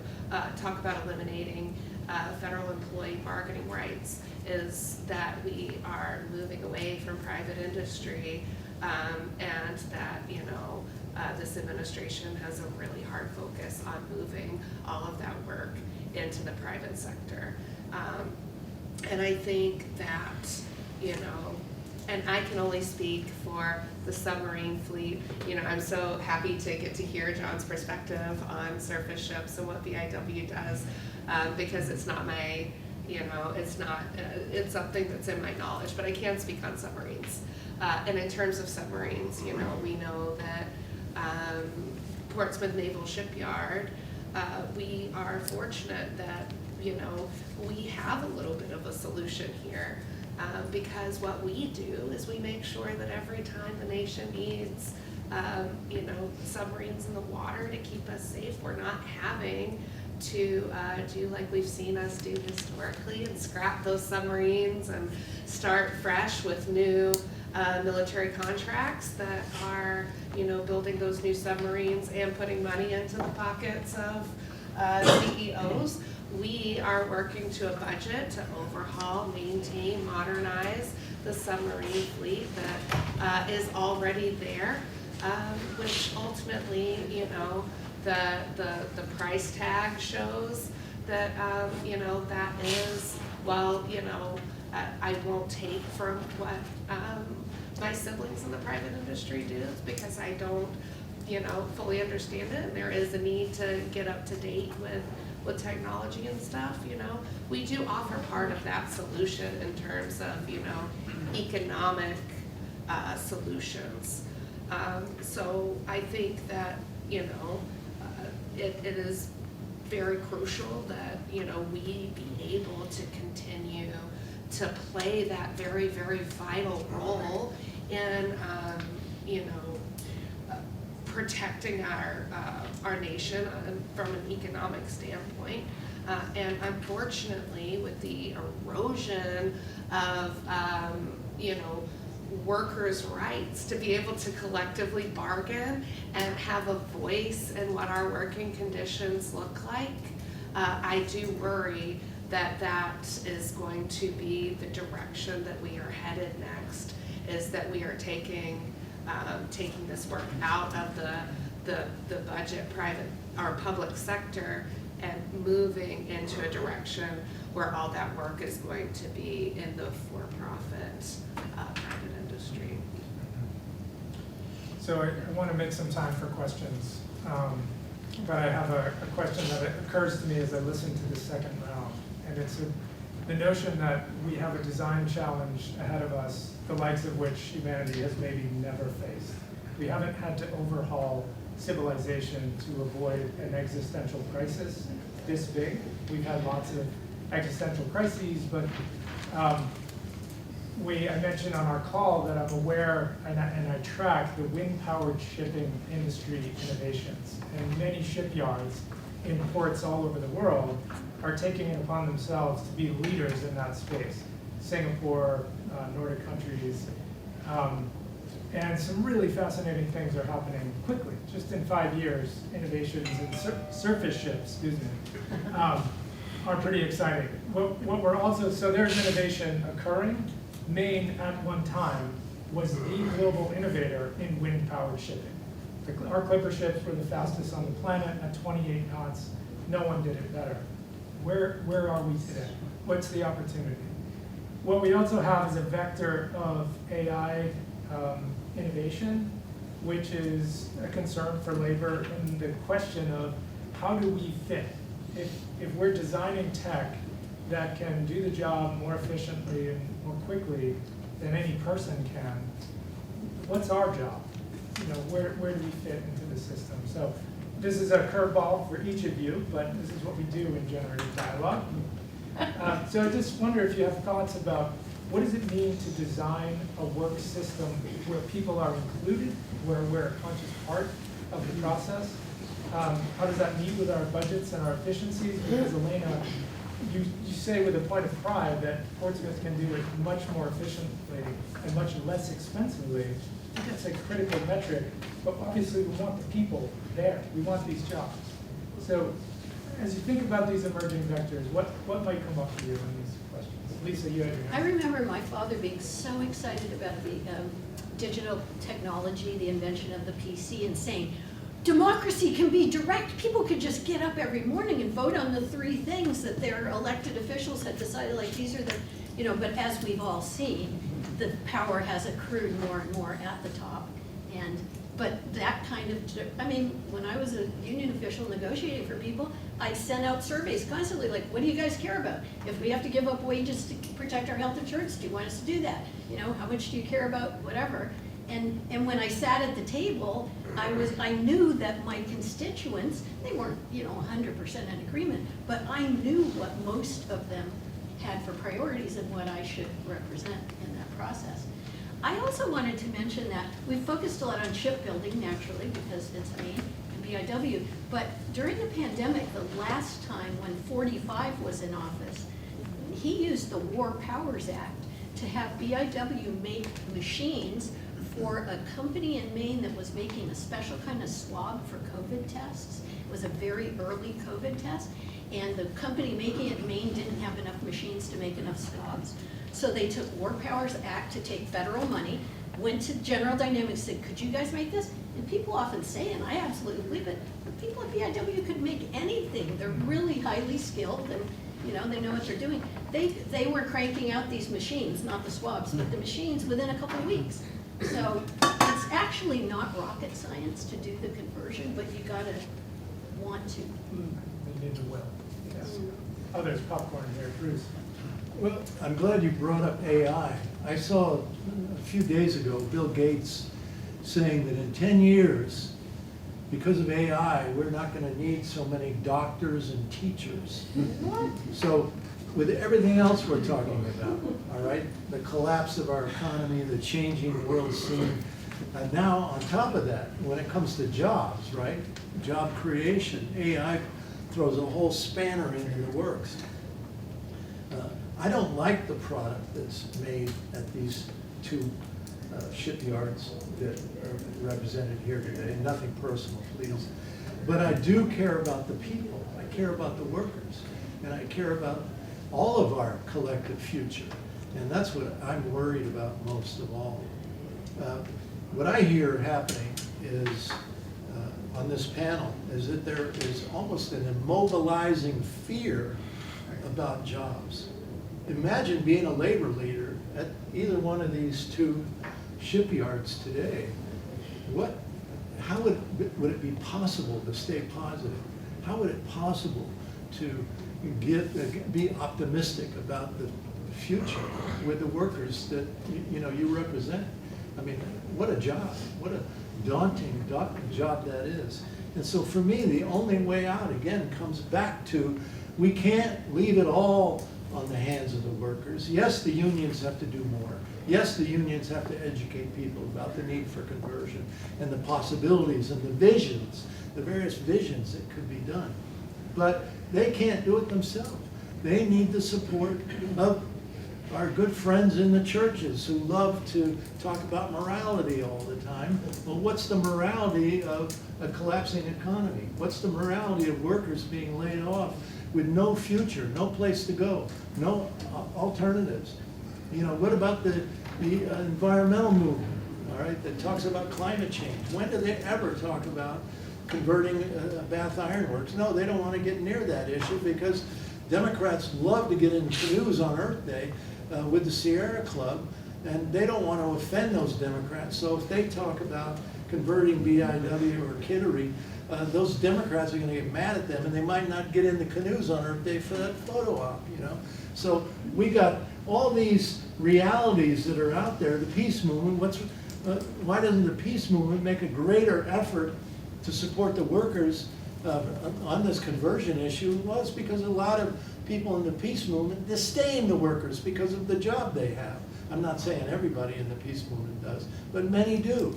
talk about eliminating federal employee bargaining rights is that we are moving away from private industry, and that, this administration has a really hard focus on moving all of that work into the private sector. And I think that, and I can only speak for the submarine fleet. I'm so happy to get to hear John's perspective on surface ships and what BIW does, because it's not my, it's something that's in my knowledge, but I can speak on submarines. And in terms of submarines, we know that Portsmouth Naval Shipyard, we are fortunate that, we have a little bit of a solution here. Because what we do is we make sure that every time the nation needs, submarines in the water to keep us safe, we're not having to do like we've seen us do historically and scrap those submarines and start fresh with new military contracts that are, building those new submarines and putting money into the pockets of CEOs. We are working to a budget to overhaul, maintain, modernize the submarine fleet that is already there, which ultimately, the price tag shows that, that is, I won't take from what my siblings in the private industry do because I don't, fully understand it. And there is a need to get up to date with technology and stuff, we do offer part of that solution in terms of, economic solutions. So I think that, it is very crucial that, we be able to continue to play that very, very vital role in, protecting our nation from an economic standpoint. And unfortunately, with the erosion of, workers' rights to be able to collectively bargain and have a voice in what our working conditions look like, I do worry that that is going to be the direction that we are headed next, is that we are taking this work out of the budget, private or public sector, and moving into a direction where all that work is going to be in the for-profit private industry. So I want to make some time for questions, but I have a question that occurs to me as I listen to the second round, and it's the notion that we have a design challenge ahead of us, the likes of which humanity has maybe never faced. We haven't had to overhaul civilization to avoid an existential crisis this big. We've had lots of existential crises, but I mentioned on our call that I'm aware and I track the wind-powered shipping industry innovations, and many shipyards in ports all over the world are taking it upon themselves to be leaders in that space. Singapore, Nordic countries, and some really fascinating things are happening quickly. Just in 5 years, innovations in surface ships, are pretty exciting. What we're also, so there's innovation occurring. Maine at one time was the global innovator in wind-powered shipping. Our clipper ships were the fastest on the planet at 28 knots. No one did it better. Where are we today? What's the opportunity? What we also have is a vector of AI innovation, which is a concern for labor, and the question of how do we fit? If we're designing tech that can do the job more efficiently and more quickly than any person can, what's our job? Where do we fit into the system? So this is a curveball for each of you, but this is what we do in generative dialogue. So I just wonder if you have thoughts about what does it mean to design a work system where people are included, where we're a conscious part of the process? How does that meet with our budgets and our efficiencies? Because Elena you say with a point of pride that Portsmouth can do it much more efficiently and much less expensively. I think that's a critical metric, but obviously we want the people there. We want these jobs. So as you think about these emerging vectors, what might come up for you in these questions? Lisa, you had your I hand. remember my father being so excited about the digital technology, the invention of the PC, and saying, democracy can be direct. People could just get up every morning and vote on the 3 things that their elected officials had decided, like these are the, but as we've all seen, the power has accrued more and more at the top. But that kind of, when I was a union official negotiating for people, I sent out surveys constantly, like, what do you guys care about? If we have to give up wages to protect our health insurance, do you want us to do that? How much do you care about whatever? And when I sat at the table, I knew that my constituents, they weren't, 100% in agreement, but I knew what most of them had for priorities and what I should represent in that process. I also wanted to mention that we focused a lot on shipbuilding, naturally, because it's Maine and BIW, but during the pandemic, the last time when 45 was in office, he used the War Powers Act to have BIW make machines for a company in Maine that was making a special kind of swab for COVID tests. It was a very early COVID test, and the company making it in Maine didn't have enough machines to make enough swabs. So they took War Powers Act to take federal money, went to General Dynamics, said, could you guys make this? And people often say, and I absolutely believe it, but people at BIW could make anything. They're really highly skilled and they know what they're doing. They were cranking out these machines, not the swabs, but the machines within a couple of weeks. So it's actually not rocket science to do the conversion, but you gotta want to. We need the will. Yes. Oh, there's popcorn here, Bruce. Well, I'm glad you brought up AI. I saw a few days ago Bill Gates saying that in 10 years, because of AI, we're not going to need so many doctors and teachers. So with everything else we're talking about, all right, the collapse of our economy, the changing world scene, and now on top of that, when it comes to jobs, right, job creation, AI throws a whole spanner into the works. I don't like the product that's made at these 2 shipyards that are represented here today. Nothing personal, please. But I do care about the people. I care about the workers. And I care about all of our collective future. And that's what I'm worried about most of all. What I hear happening is, on this panel, is that there is almost an immobilizing fear about jobs. Imagine being a labor leader at either one of these 2 shipyards today. How would it be possible to stay positive? How would it be possible to be optimistic about the future with the workers that you represent? I mean, what a job! What a daunting job that is. And so for me, the only way out again comes back to we can't leave it all on the hands of the workers. Yes, the unions have to do more. Yes, the unions have to educate people about the need for conversion and the possibilities and the visions, the various visions that could be done. But they can't do it themselves. They need the support of our good friends in the churches who love to talk about morality all the time. Well, what's the morality of a collapsing economy? What's the morality of workers being laid off with no future, no place to go, no alternatives? What about the environmental movement, all right, that talks about climate change? When do they ever talk about converting Bath Iron Works? No, they don't want to get near that issue because Democrats love to get in canoes on Earth Day with the Sierra Club, and they don't want to offend those Democrats. So if they talk about converting BIW or Kittery, those Democrats are going to get mad at them, and they might not get in the canoes on Earth Day for that photo op, So we got all these realities that are out there. The peace movement, why doesn't the peace movement make a greater effort to support the workers on this conversion issue? Well, it's because a lot of people in the peace movement disdain the workers because of the job they have. I'm not saying everybody in the peace movement does, but many do.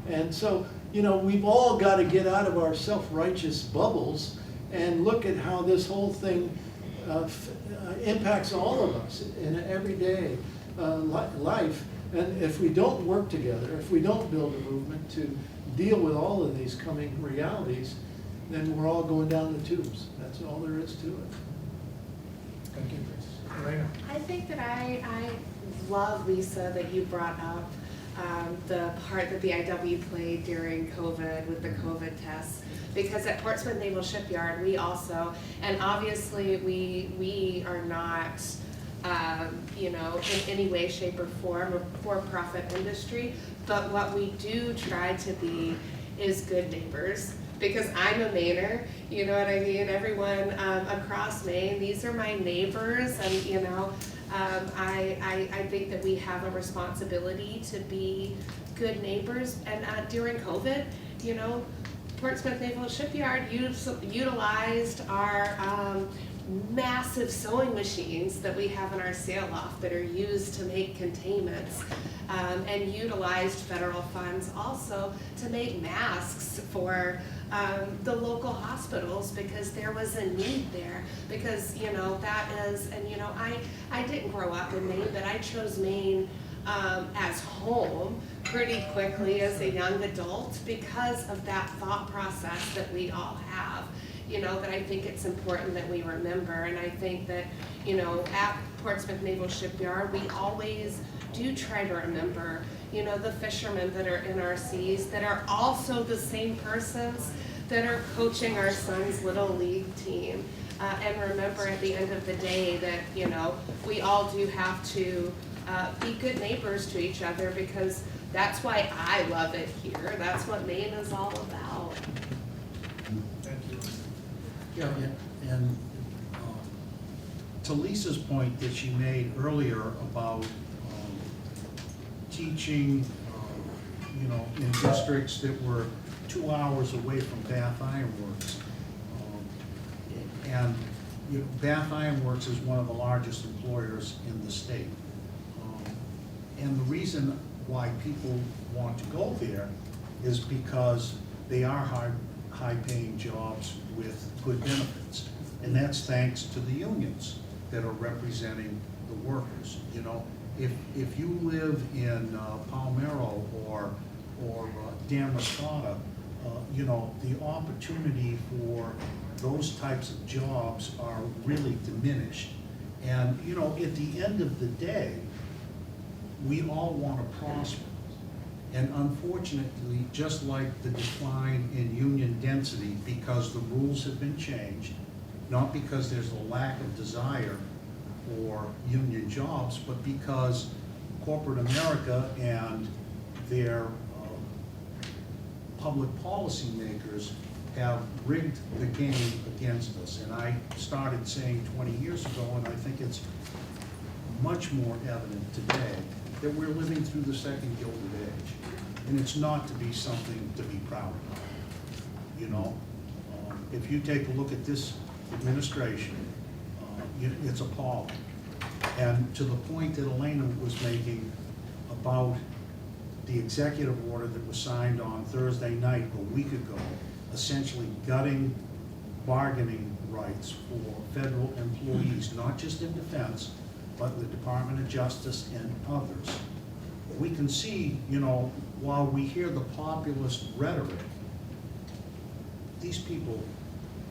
And so, we've all got to get out of our self-righteous bubbles and look at how this whole thing impacts all of us in everyday life. And if we don't work together, if we don't build a movement to deal with all of these coming realities, then we're all going down the tubes. That's all there is to it. Thank you, Chris. Elena? I think that I love, Lisa, that you brought up the part that the IW played during COVID with the COVID tests. Because at Portsmouth Naval Shipyard, we also, and obviously we are not, you know, in any way, shape, or form a for-profit industry, but what we do try to be is good neighbors. Because I'm a Mainer, you know what I mean? Everyone across Maine, these are my neighbors, and you know, I think that we have a responsibility to be good neighbors. And during COVID, you know, Portsmouth Naval Shipyard utilized our massive sewing machines that we have in our sail loft that are used to make containments, and utilized federal funds also to make masks for the local hospitals, because there was a need there. Because, you know, that is, and you know, I didn't grow up in Maine, but I chose Maine as home pretty quickly as a young adult because of that thought process that we all have. You know, that I think it's important that we remember. And I think that, you know, at Portsmouth Naval Shipyard, we always do try to remember, you know, the fishermen that are in our seas that are also the same persons that are coaching our son's little league team. And remember at the end of the day that, you know, we all do have to be good neighbors to each other, because that's why I love it here. That's what Maine is all about. Thank you. Yeah, and to Lisa's point that she made earlier about teaching, you know, in districts that were 2 hours away from Bath Iron Works. And you know, Bath Iron Works is one of the largest employers in the state. And the reason why people want to go there is because they are high-paying jobs with good benefits. And that's thanks to the unions that are representing the workers. You know, if you live in Palmero or Damascotta, you know, the opportunity for those types of jobs are really diminished. And, you know, at the end of the day, we all want to prosper. And unfortunately, just like the decline in union density, because the rules have been changed, not because there's a lack of desire for union jobs, but because corporate America and their public policy makers have rigged the game against us. And I started saying 20 years ago, and I think it's much more evident today, that we're living through the second Gilded Age. And it's not to be something to be proud of. You know, if you take a look at this administration, it's appalling. And to the point that Elena was making about the executive order that was signed on Thursday night a week ago, essentially gutting bargaining rights for federal employees, not just in defense, but the Department of Justice and others. We can see, you know, while we hear the populist rhetoric, these people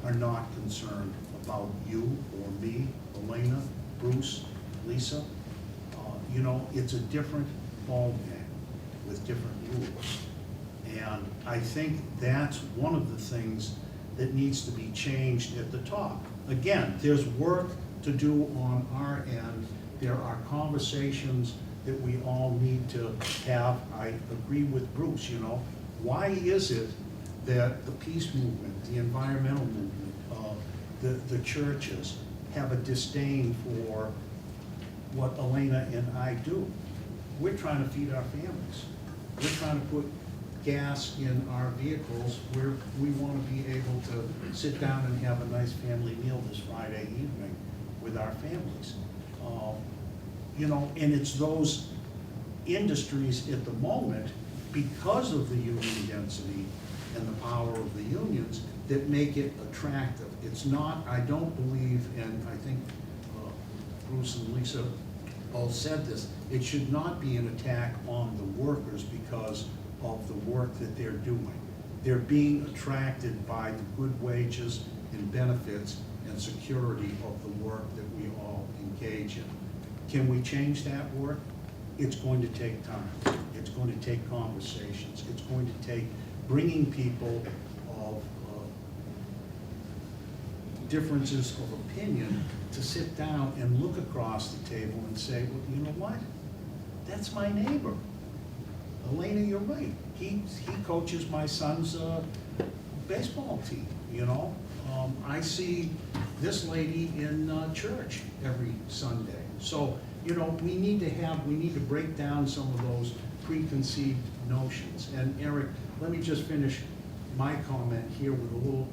are not concerned about you or me, Elena, Bruce, Lisa. You know, it's a different ball game with different rules. And I think that's one of the things that needs to be changed at the top. Again, there's work to do on our end. There are conversations that we all need to have. I agree with Bruce, you know. Why is it that the peace movement, the environmental movement, the churches have a disdain for what Elena and I do? We're trying to feed our families. We're trying to put gas in our vehicles where we want to be able to sit down and have a nice family meal this Friday evening with our families. You know, and it's those industries at the moment, because of the union density and the power of the unions, that make it attractive. It's not, I don't believe, and I think Bruce and Lisa all said this, it should not be an attack on the workers because of the work that they're doing. They're being attracted by the good wages and benefits and security of the work that we all engage in. Can we change that work? It's going to take time. It's going to take conversations. It's going to take bringing people of differences of opinion to sit down and look across the table and say, well, you know what? That's my neighbor. Elena, you're right. He coaches my son's baseball team, you know? I see this lady in church every Sunday. So, you know, we need to break down some of those preconceived notions. And Eric, let me just finish my comment here with a little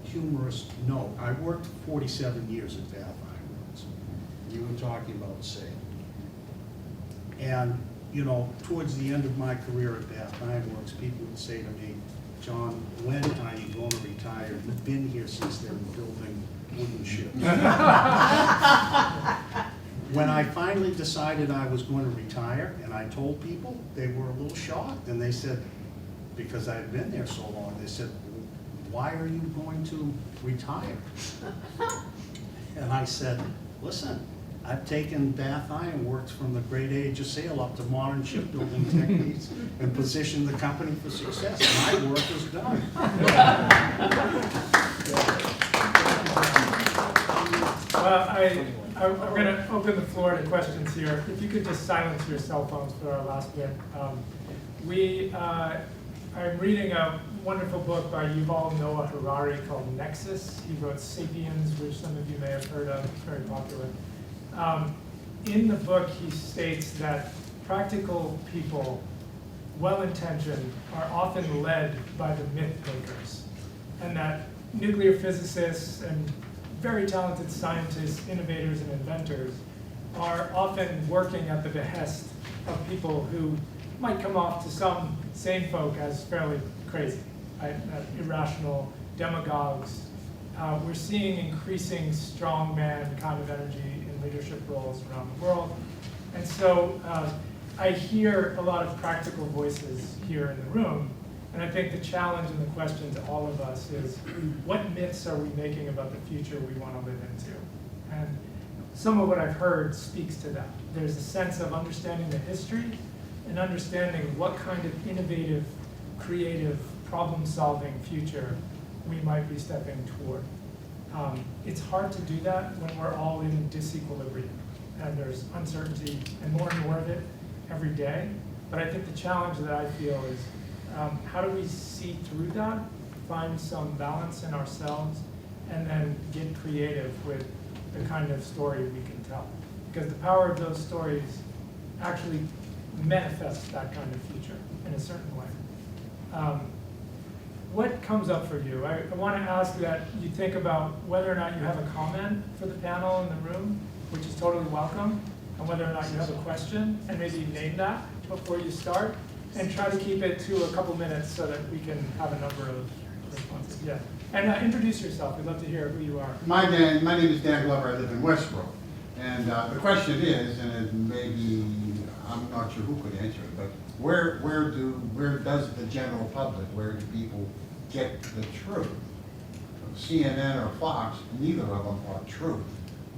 humorous note. I worked 47 years at Bath Iron Works. You were talking about sale. And, you know, towards the end of my career at Bath Iron Works, people would say to me, John, when are you going to retire? You've been here since they were building wooden ships. When I finally decided I was going to retire, and I told people, they were a little shocked, and they said, because I had been there so long, they said, why are you going to retire? And I said, listen, I've taken Bath Iron Works from the great age of sail up to modern shipbuilding techniques and positioned the company for success. My work is done. Well, I'm going to open the floor to questions here. If you could just silence your cell phones for our last bit. I'm reading a wonderful book by Yuval Noah Harari called Nexus. He wrote Sapiens, which some of you may have heard of. It's very popular. In the book, he states that practical people, well-intentioned, are often led by the myth makers, and that nuclear physicists and very talented scientists, innovators, and inventors are often working at the behest of people who might come off to some sane folk as fairly crazy, right? Irrational demagogues. We're seeing increasing strongman kind of energy in leadership roles around the world. And so I hear a lot of practical voices here in the room. And I think the challenge and the question to all of us is, what myths are we making about the future we want to live into? And some of what I've heard speaks to that. There's a sense of understanding the history and understanding what kind of innovative, creative, problem-solving future we might be stepping toward. It's hard to do that when we're all in disequilibrium, and there's uncertainty and more of it every day. But I think the challenge that I feel is, how do we see through that, find some balance in ourselves, and then get creative with the kind of story we can tell? Because the power of those stories actually manifests that kind of future in a certain way. What comes up for you? I want to ask that you think about whether or not you have a comment for the panel in the room, which is totally welcome, and whether or not you have a question, and maybe name that before you start, and try to keep it to a couple minutes so that we can have a number of responses. Yeah, and introduce yourself. We'd love to hear who you are. My name is Dan Glover. I live in Westbrook, and the question is, and it maybe I'm not sure who could answer it, but where does the general public, where do people get the truth? CNN or Fox, neither of them are truth.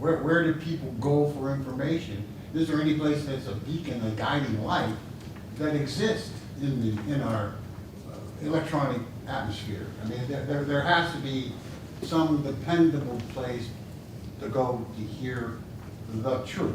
Where do people go for information? Is there any place that's a beacon, a guiding light that exists in our electronic atmosphere? I mean, there has to be some dependable place to go to hear the truth.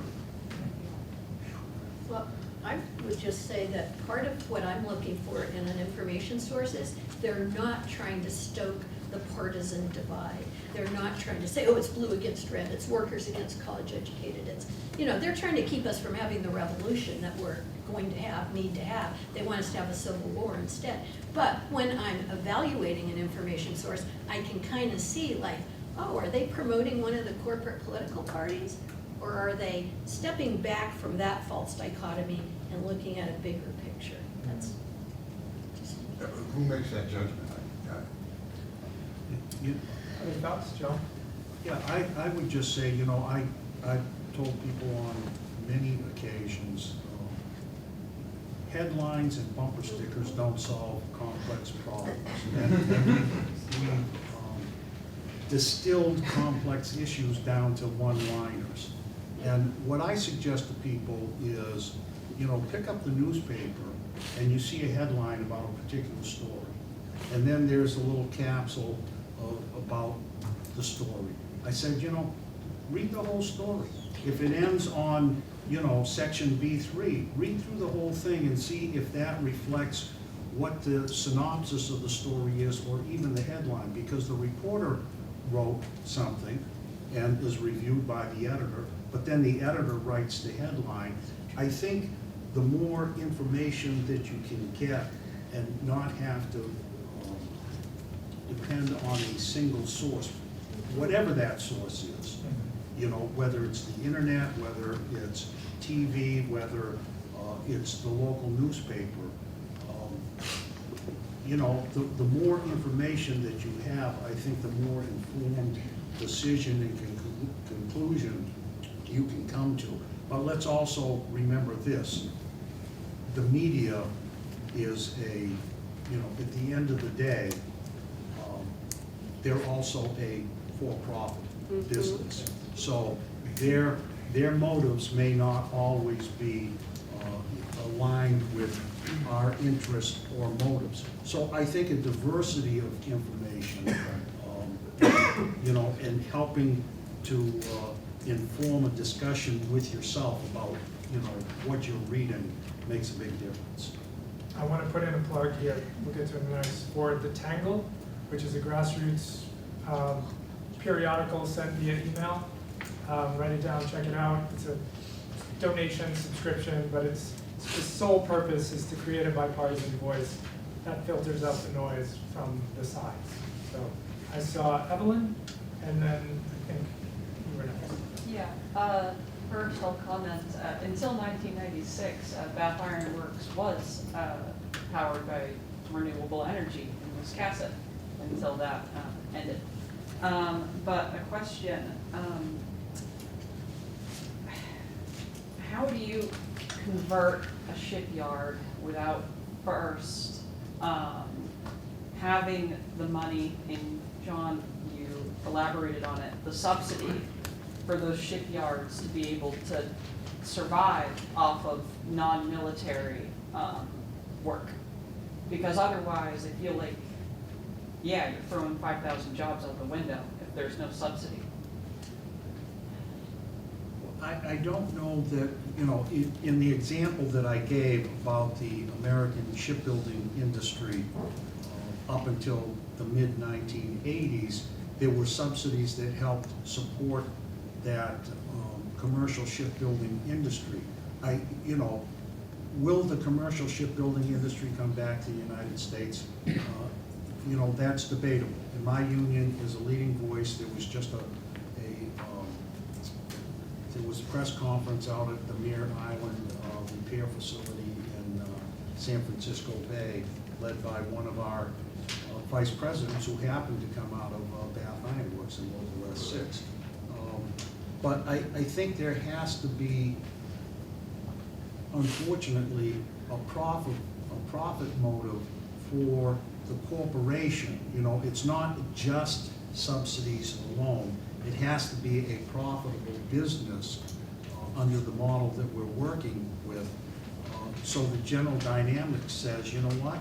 Well, I would just say that part of what I'm looking for in an information source is they're not trying to stoke the partisan divide. They're not trying to say, oh, it's blue against red, it's workers against college educated. It's, you know, they're trying to keep us from having the revolution that we're going to have, need to have. They want us to have a civil war instead. But when I'm evaluating an information source, I can kind of see like, oh, are they promoting one of the corporate political parties? Or are they stepping back from that false dichotomy and looking at a bigger picture? That's just... Who makes that judgment? Any thoughts, Joe? Yeah, I would just say, I've told people on many occasions, headlines and bumper stickers don't solve complex problems. And we distilled complex issues down to one-liners. And what I suggest to people is, pick up the newspaper and you see a headline about a particular story. And then there's a little capsule about the story. I said, read the whole story. If it ends on, section B3, read through the whole thing and see if that reflects what the synopsis of the story is, or even the headline, because the reporter wrote something and is reviewed by the editor, but then the editor writes the headline. I think the more information that you can get and not have to depend on a single source, whatever that source is, whether it's the internet, whether it's TV, whether it's the local newspaper, the more information that you have, I think the more informed decision and conclusion you can come to. But let's also remember this: the media is at the end of the day, they're also a for-profit business. So their motives may not always be aligned with our interests or motives. So I think a diversity of information, and helping to inform a discussion with yourself about, what you're reading makes a big difference. I want to put in a plug here. We'll get to it in a nice for The Tangle, which is a grassroots periodical sent via email. Write it down, check it out. It's a donation subscription, but the sole purpose is to create a bipartisan voice that filters out the noise from the sides. So I saw Evelyn, and then I think you were next. Yeah, first I'll comment, until 1996, Bath Iron Works was powered by renewable energy in Wiscasset until that ended. But a question, how do you convert a shipyard without first having the money, and John, you elaborated on it, the subsidy for those shipyards to be able to survive off of non-military work? Because otherwise, I feel like, yeah, you're throwing 5,000 jobs out the window if there's no subsidy. I don't know that, in the example that I gave about the American shipbuilding industry up until the mid-1980s, there were subsidies that helped support that commercial shipbuilding industry. Will the commercial shipbuilding industry come back to the United States? That's debatable. And my union is a leading voice. There was just there was a press conference out at the Mere Island repair facility in San Francisco Bay, led by one of our vice presidents who happened to come out of Bath Iron Works in Local S6. But I think there has to be, unfortunately, a profit motive for the corporation. It's not just subsidies alone. It has to be a profitable business under the model that we're working with. So the general dynamics says, you know what?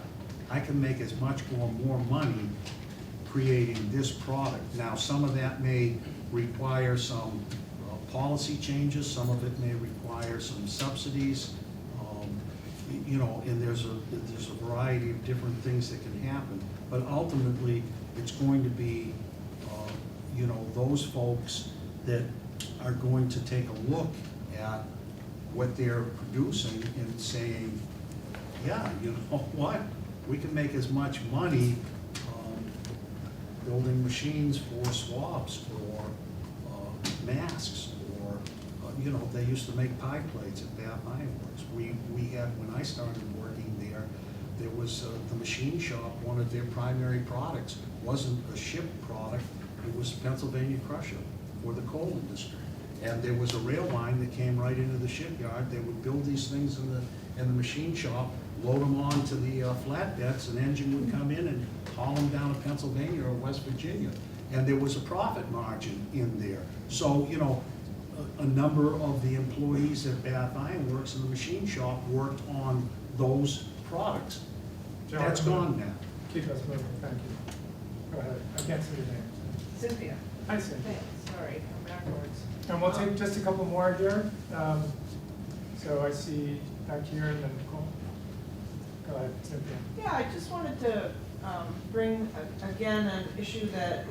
I can make as much or more money creating this product. Now, some of that may require some policy changes. Some of it may require some subsidies. And there's a variety of different things that can happen. But ultimately, it's going to be those folks that are going to take a look at what they're producing and saying, yeah, you know what? We can make as much money building machines for swabs or masks, or they used to make pie plates at Bath Iron Works. We had, when I started working there was the machine shop. One of their primary products wasn't a ship product. was Pennsylvania Crusher for the coal industry. And there was a rail line that came right into the shipyard. They would build these things in the machine shop, load them onto the flatbeds, an engine would come in and haul them down to Pennsylvania or West Virginia. And there was a profit margin in there. So, you know, a number of the employees at Bath Iron Works in the machine shop worked on those products. John, That's gone now. Keep us moving, thank you. Go ahead, I can't see your name. Cynthia. Hi, Cynthia. Sorry, I'm backwards. And we'll take just a couple more here. So I see back here and then Nicole. Go ahead, Cynthia. Yeah, I just wanted to bring again an issue that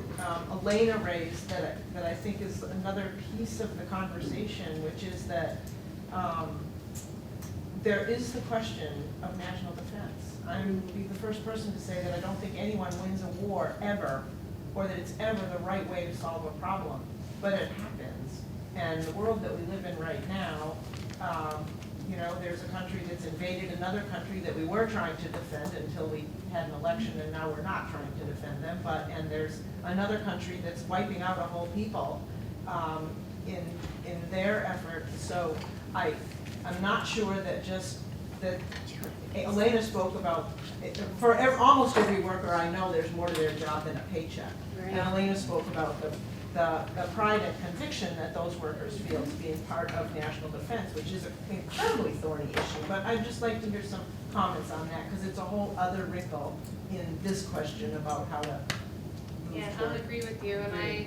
Elena raised that I think is another piece of the conversation, which is that there is the question of national defense. I'm be the first person to say that I don't think anyone wins a war ever, or that it's ever the right way to solve a problem, but it happens. And the world that we live in right now, you know, there's a country that's invaded another country that we were trying to defend until we had an election, and now we're not trying to defend them. And there's another country that's wiping out a whole people in their effort. So I'm not sure that that Elena spoke about, for almost every worker I know, there's more to their job than a paycheck. Right. And Elena spoke about the pride and conviction that those workers feel as being part of national defense, which is an incredibly thorny issue. But I'd just like to hear some comments on that, because it's a whole other wrinkle in this question about how to move Yeah, I'll toward. agree with you, and I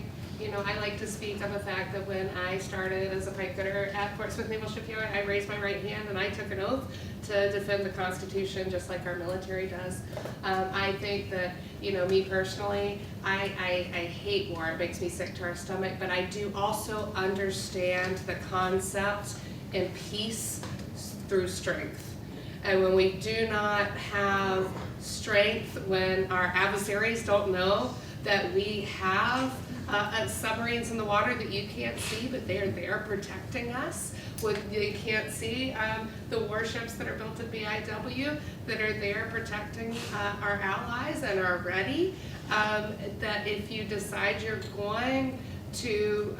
like to speak on the fact that when I started as a pipefitter at Portsmouth Naval Shipyard, I raised my right hand and I took an oath to defend the Constitution just like our military does. I think that, me personally, I hate war. It makes me sick to our stomach, but I do also understand the concept in peace through strength. And when we do not have strength, when our adversaries don't know that we have submarines in the water that you can't see, but they are there protecting us. When you can't see the warships that are built at BIW that are there protecting our allies and are ready, that if you decide you're going to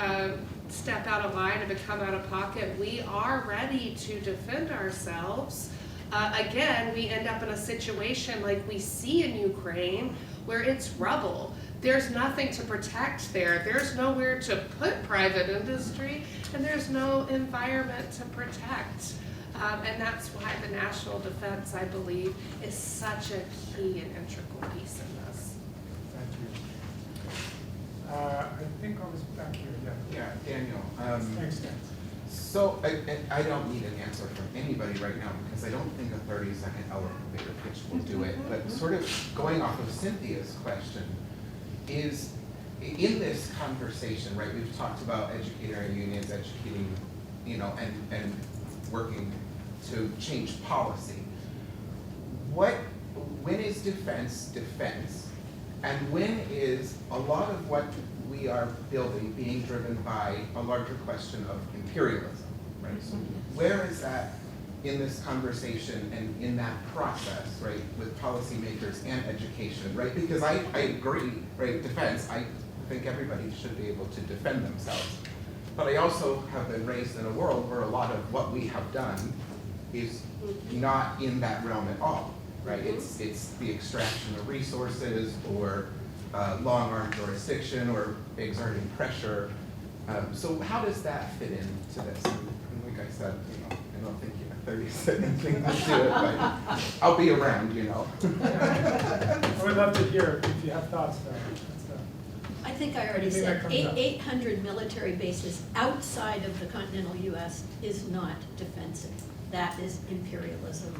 step out of line and become out of pocket, we are ready to defend ourselves. Again, we end up in a situation like we see in Ukraine where it's rubble. There's nothing to protect there. There's nowhere to put private industry, and there's no environment to protect. And that's why the national defense, I believe, is such a key and integral piece in this. Thank you. I think I was back here, yeah. Yeah, Daniel. Thanks, Dan. So I don't need an answer from anybody right now because I don't think a 30-second elevator pitch will do it. But sort of going off of Cynthia's question is, in this conversation, right, we've talked about educator unions, educating, and working to change policy. When is defense, and when is a lot of what we are building being driven by a larger question of imperialism, right? So where is that in this conversation and in that process, right, with policymakers and education, right? Because I agree, right, defense, I think everybody should be able to defend themselves. But I also have been raised in a world where a lot of what we have done is not in that realm at all, right? It's the extraction of resources or long-arm jurisdiction or exerting pressure. So how does that fit into this? And like I said, I don't think 30-second thing to do it, but I'll be around, I would love to hear if you have thoughts though. I think I already Anything that said, comes up. 800 military bases outside of the continental US is not defensive. That is imperialism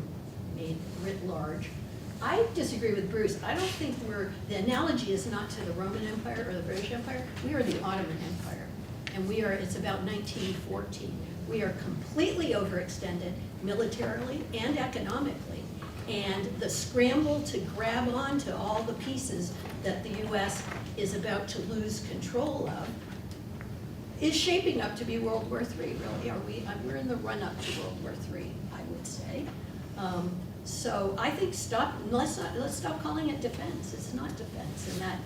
made writ large. I disagree with Bruce. I don't think the analogy is not to the Roman Empire or the British Empire. We are the Ottoman Empire. And it's about 1914. We are completely overextended militarily and economically. And the scramble to grab onto all the pieces that the US is about to lose control of is shaping up to be World War III, really. We're in the run-up to World War III, I would say. So I think let's stop calling it defense. It's not defense, and that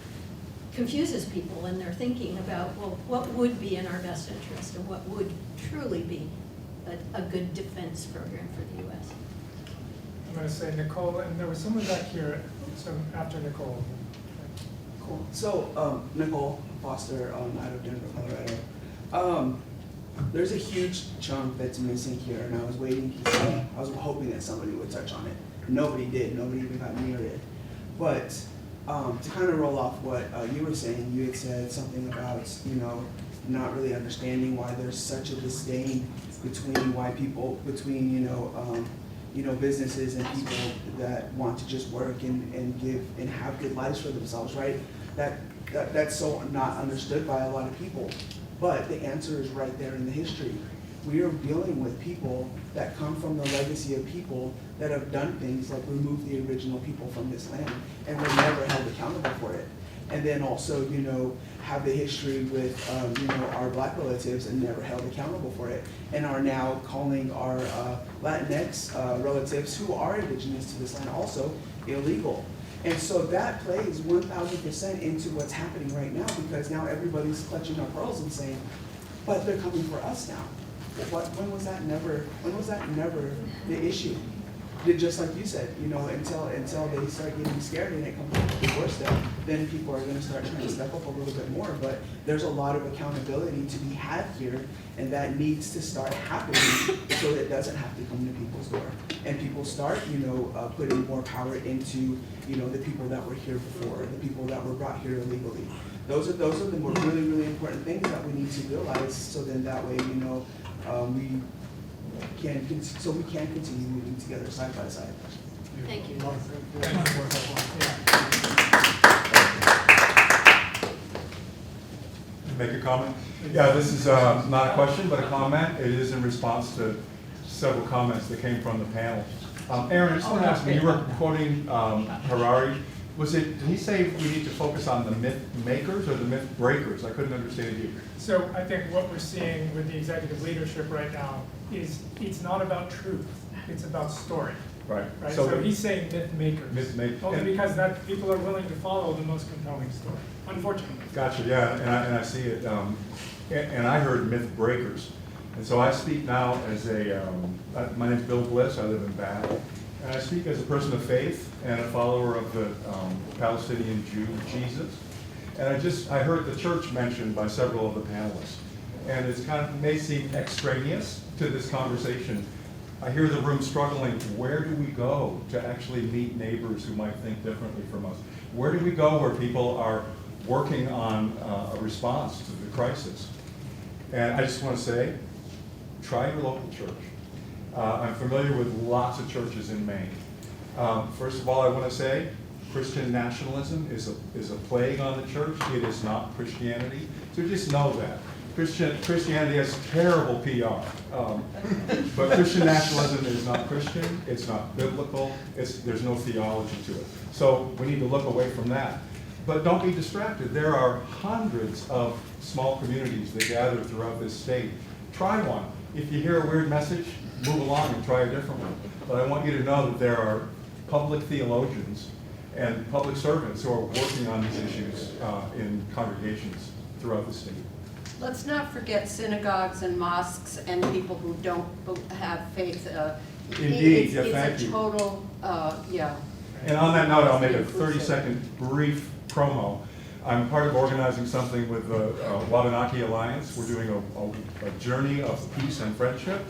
confuses people in their thinking about, well, what would be in our best interest and what would truly be a good defense program for the U.S. I'm going to say Nicole, and there was someone back here, so after Nicole. Cool. So, Nicole Foster, out of Denver, Colorado. There's a huge chunk that's missing here, and I was waiting to see, I was hoping that somebody would touch on it. Nobody did, nobody even got near it. But to kind of roll off what you were saying, you had said something about, you know, not really understanding why there's such a disdain between businesses and people that want to just work and give and have good lives for themselves, right? That's so not understood by a lot of people. But the answer is right there in the history. We are dealing with people that come from the legacy of people that have done things like remove the original people from this land and were never held accountable for it. And then also, you know, have the history with, our Black relatives and never held accountable for it, and are now calling our Latinx relatives who are indigenous to this land also illegal. And so that plays 1,000% into what's happening right now, because now everybody's clutching our pearls and saying, but they're coming for us now. When was that never the issue? Just like you said, you know, until they start getting scared and it comes to the doorstep, then people are going to start trying to step up a little bit more. But there's a lot of accountability to be had here, and that needs to start happening so that it doesn't have to come to people's door. And people start, putting more power into, the people that were here before, the people that were brought here illegally. Those are the more really, really important things that we need to realize, so then that way, we can continue moving together side by side. Thank you. Make a comment? Yeah, this is not a question, but a comment. It is in response to several comments that came from the panel. Aaron, I just want to ask, when you were quoting Harari, did he say we need to focus on the myth makers or the myth breakers? I couldn't understand you. So I think what we're seeing with the executive leadership right now is it's not about truth, it's about story. Right. So he's saying myth makers. Myth makers. Only because that people are willing to follow the most compelling story, unfortunately. Gotcha, yeah, and I see it. And I heard myth breakers. And so I speak now as my name's Bill Bliss, I live in Bath. And I speak as a person of faith and a follower of the Palestinian Jew, Jesus. And I heard the church mentioned by several of the panelists. And it's may seem extraneous to this conversation. I hear the room struggling, where do we go to actually meet neighbors who might think differently from us? Where do we go where people are working on a response to the crisis? And I just want to say, try your local church. I'm familiar with lots of churches in Maine. First of all, I want to say, Christian nationalism is a plague on the church. It is not Christianity. So just know that. Christianity has terrible PR. But Christian nationalism is not Christian. It's not biblical. There's no theology to it. So we need to look away from that. But don't be distracted. There are hundreds of small communities that gather throughout this state. Try one. If you hear a weird message, move along and try a different one. But I want you to know that there are public theologians and public servants who are working on these issues in congregations throughout the state. Let's not forget synagogues and mosques and people who don't have faith. Indeed, yeah, thank It's a you. total, yeah. And on that note, I'll make a 30-second brief promo. I'm part of organizing something with the Wabanaki Alliance. We're doing a journey of peace and friendship.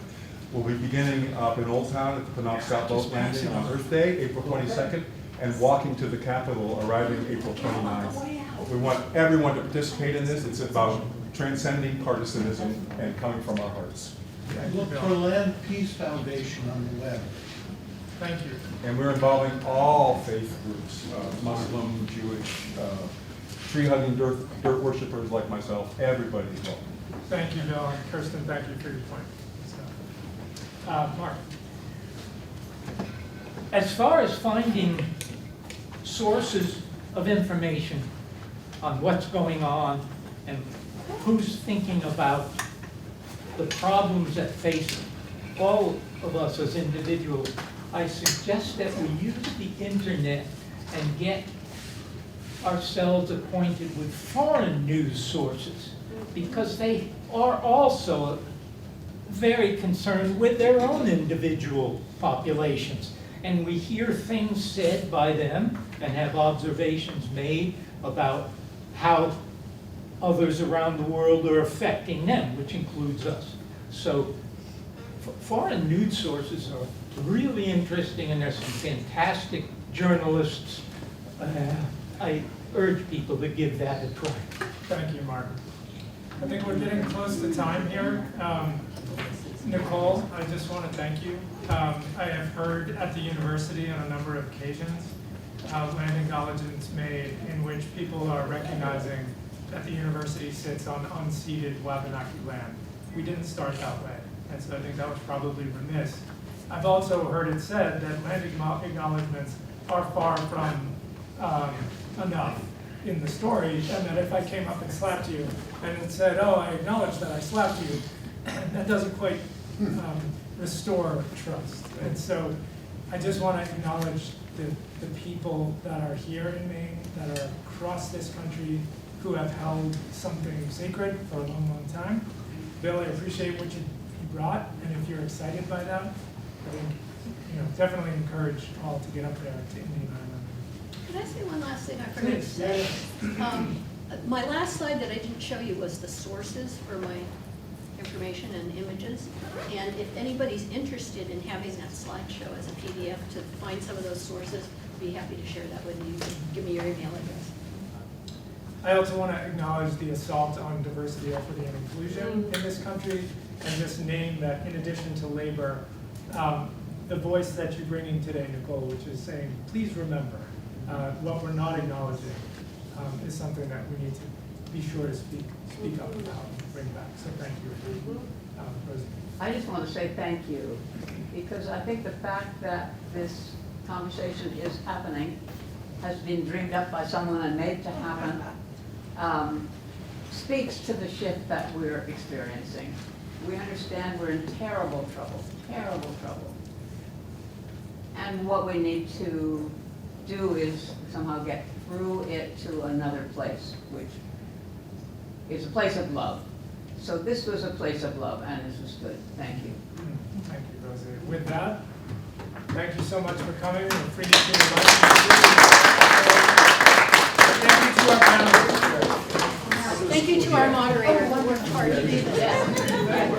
We'll be beginning up in Old Town at the Penobscot Boat Landing on Earth Day, April 22nd, and walking to the Capitol, arriving April 29th. We want everyone to participate in this. It's about transcending partisanism and coming from our hearts. Look for Land Peace Foundation on the web. Thank you. And we're involving all faith groups, Muslim, Jewish, tree-hugging dirt worshipers like myself. Everybody's welcome. Thank you, Bill, and Kirsten, thank you for your point. Mark. As far as finding sources of information on what's going on and who's thinking about the problems that face all of us as individuals, I suggest that we use the internet and get ourselves acquainted with foreign news sources, because they are also very concerned with their own individual populations. And we hear things said by them and have observations made about how others around the world are affecting them, which includes us. So foreign news sources are really interesting, and there's some fantastic journalists. I urge people to give that a try. Thank you, Mark. I think we're getting close to time here. Nicole, I just want to thank you. I have heard at the university on a number of occasions land acknowledgements made in which people are recognizing that the university sits on unceded Wabanaki land. We didn't start that way, and so I think that was probably remiss. I've also heard it said that land acknowledgements are far from enough in the story, and that if I came up and slapped you and it said, oh, I acknowledge that I slapped you, that doesn't quite restore trust. And so I just want to acknowledge the people that are here in Maine, that are across this country, who have held something sacred for a long, long time. Bill, I appreciate what you brought, and if you're excited by that, I think, definitely encourage all to get up there to Indian Island. Can I say one last thing I forgot to say? My last slide that I didn't show you was the sources for my information and images. And if anybody's interested in having that slideshow as a PDF to find some of those sources, I'd be happy to share that with you. Give me your email address. I also want to acknowledge the assault on diversity, equity, and inclusion in this country, and just name that in addition to labor, the voice that you're bringing today, Nicole, which is saying, please remember, what we're not acknowledging is something that we need to be sure to speak up about and bring back. So thank you, Rosie. I just want to say thank you, because I think the fact that this conversation is happening, has been dreamed up by someone and made to happen, speaks to the shift that we're experiencing. We understand we're in terrible trouble, terrible trouble. And what we need to do is somehow get through it to another place, which is a place of love. So this was a place of love, and this was good. Thank you. Thank you, Rosie. With that, thank you so much for coming. We're free to see your life. Thank you to our panelists. Thank you to our moderator who worked hard to do this. Okay.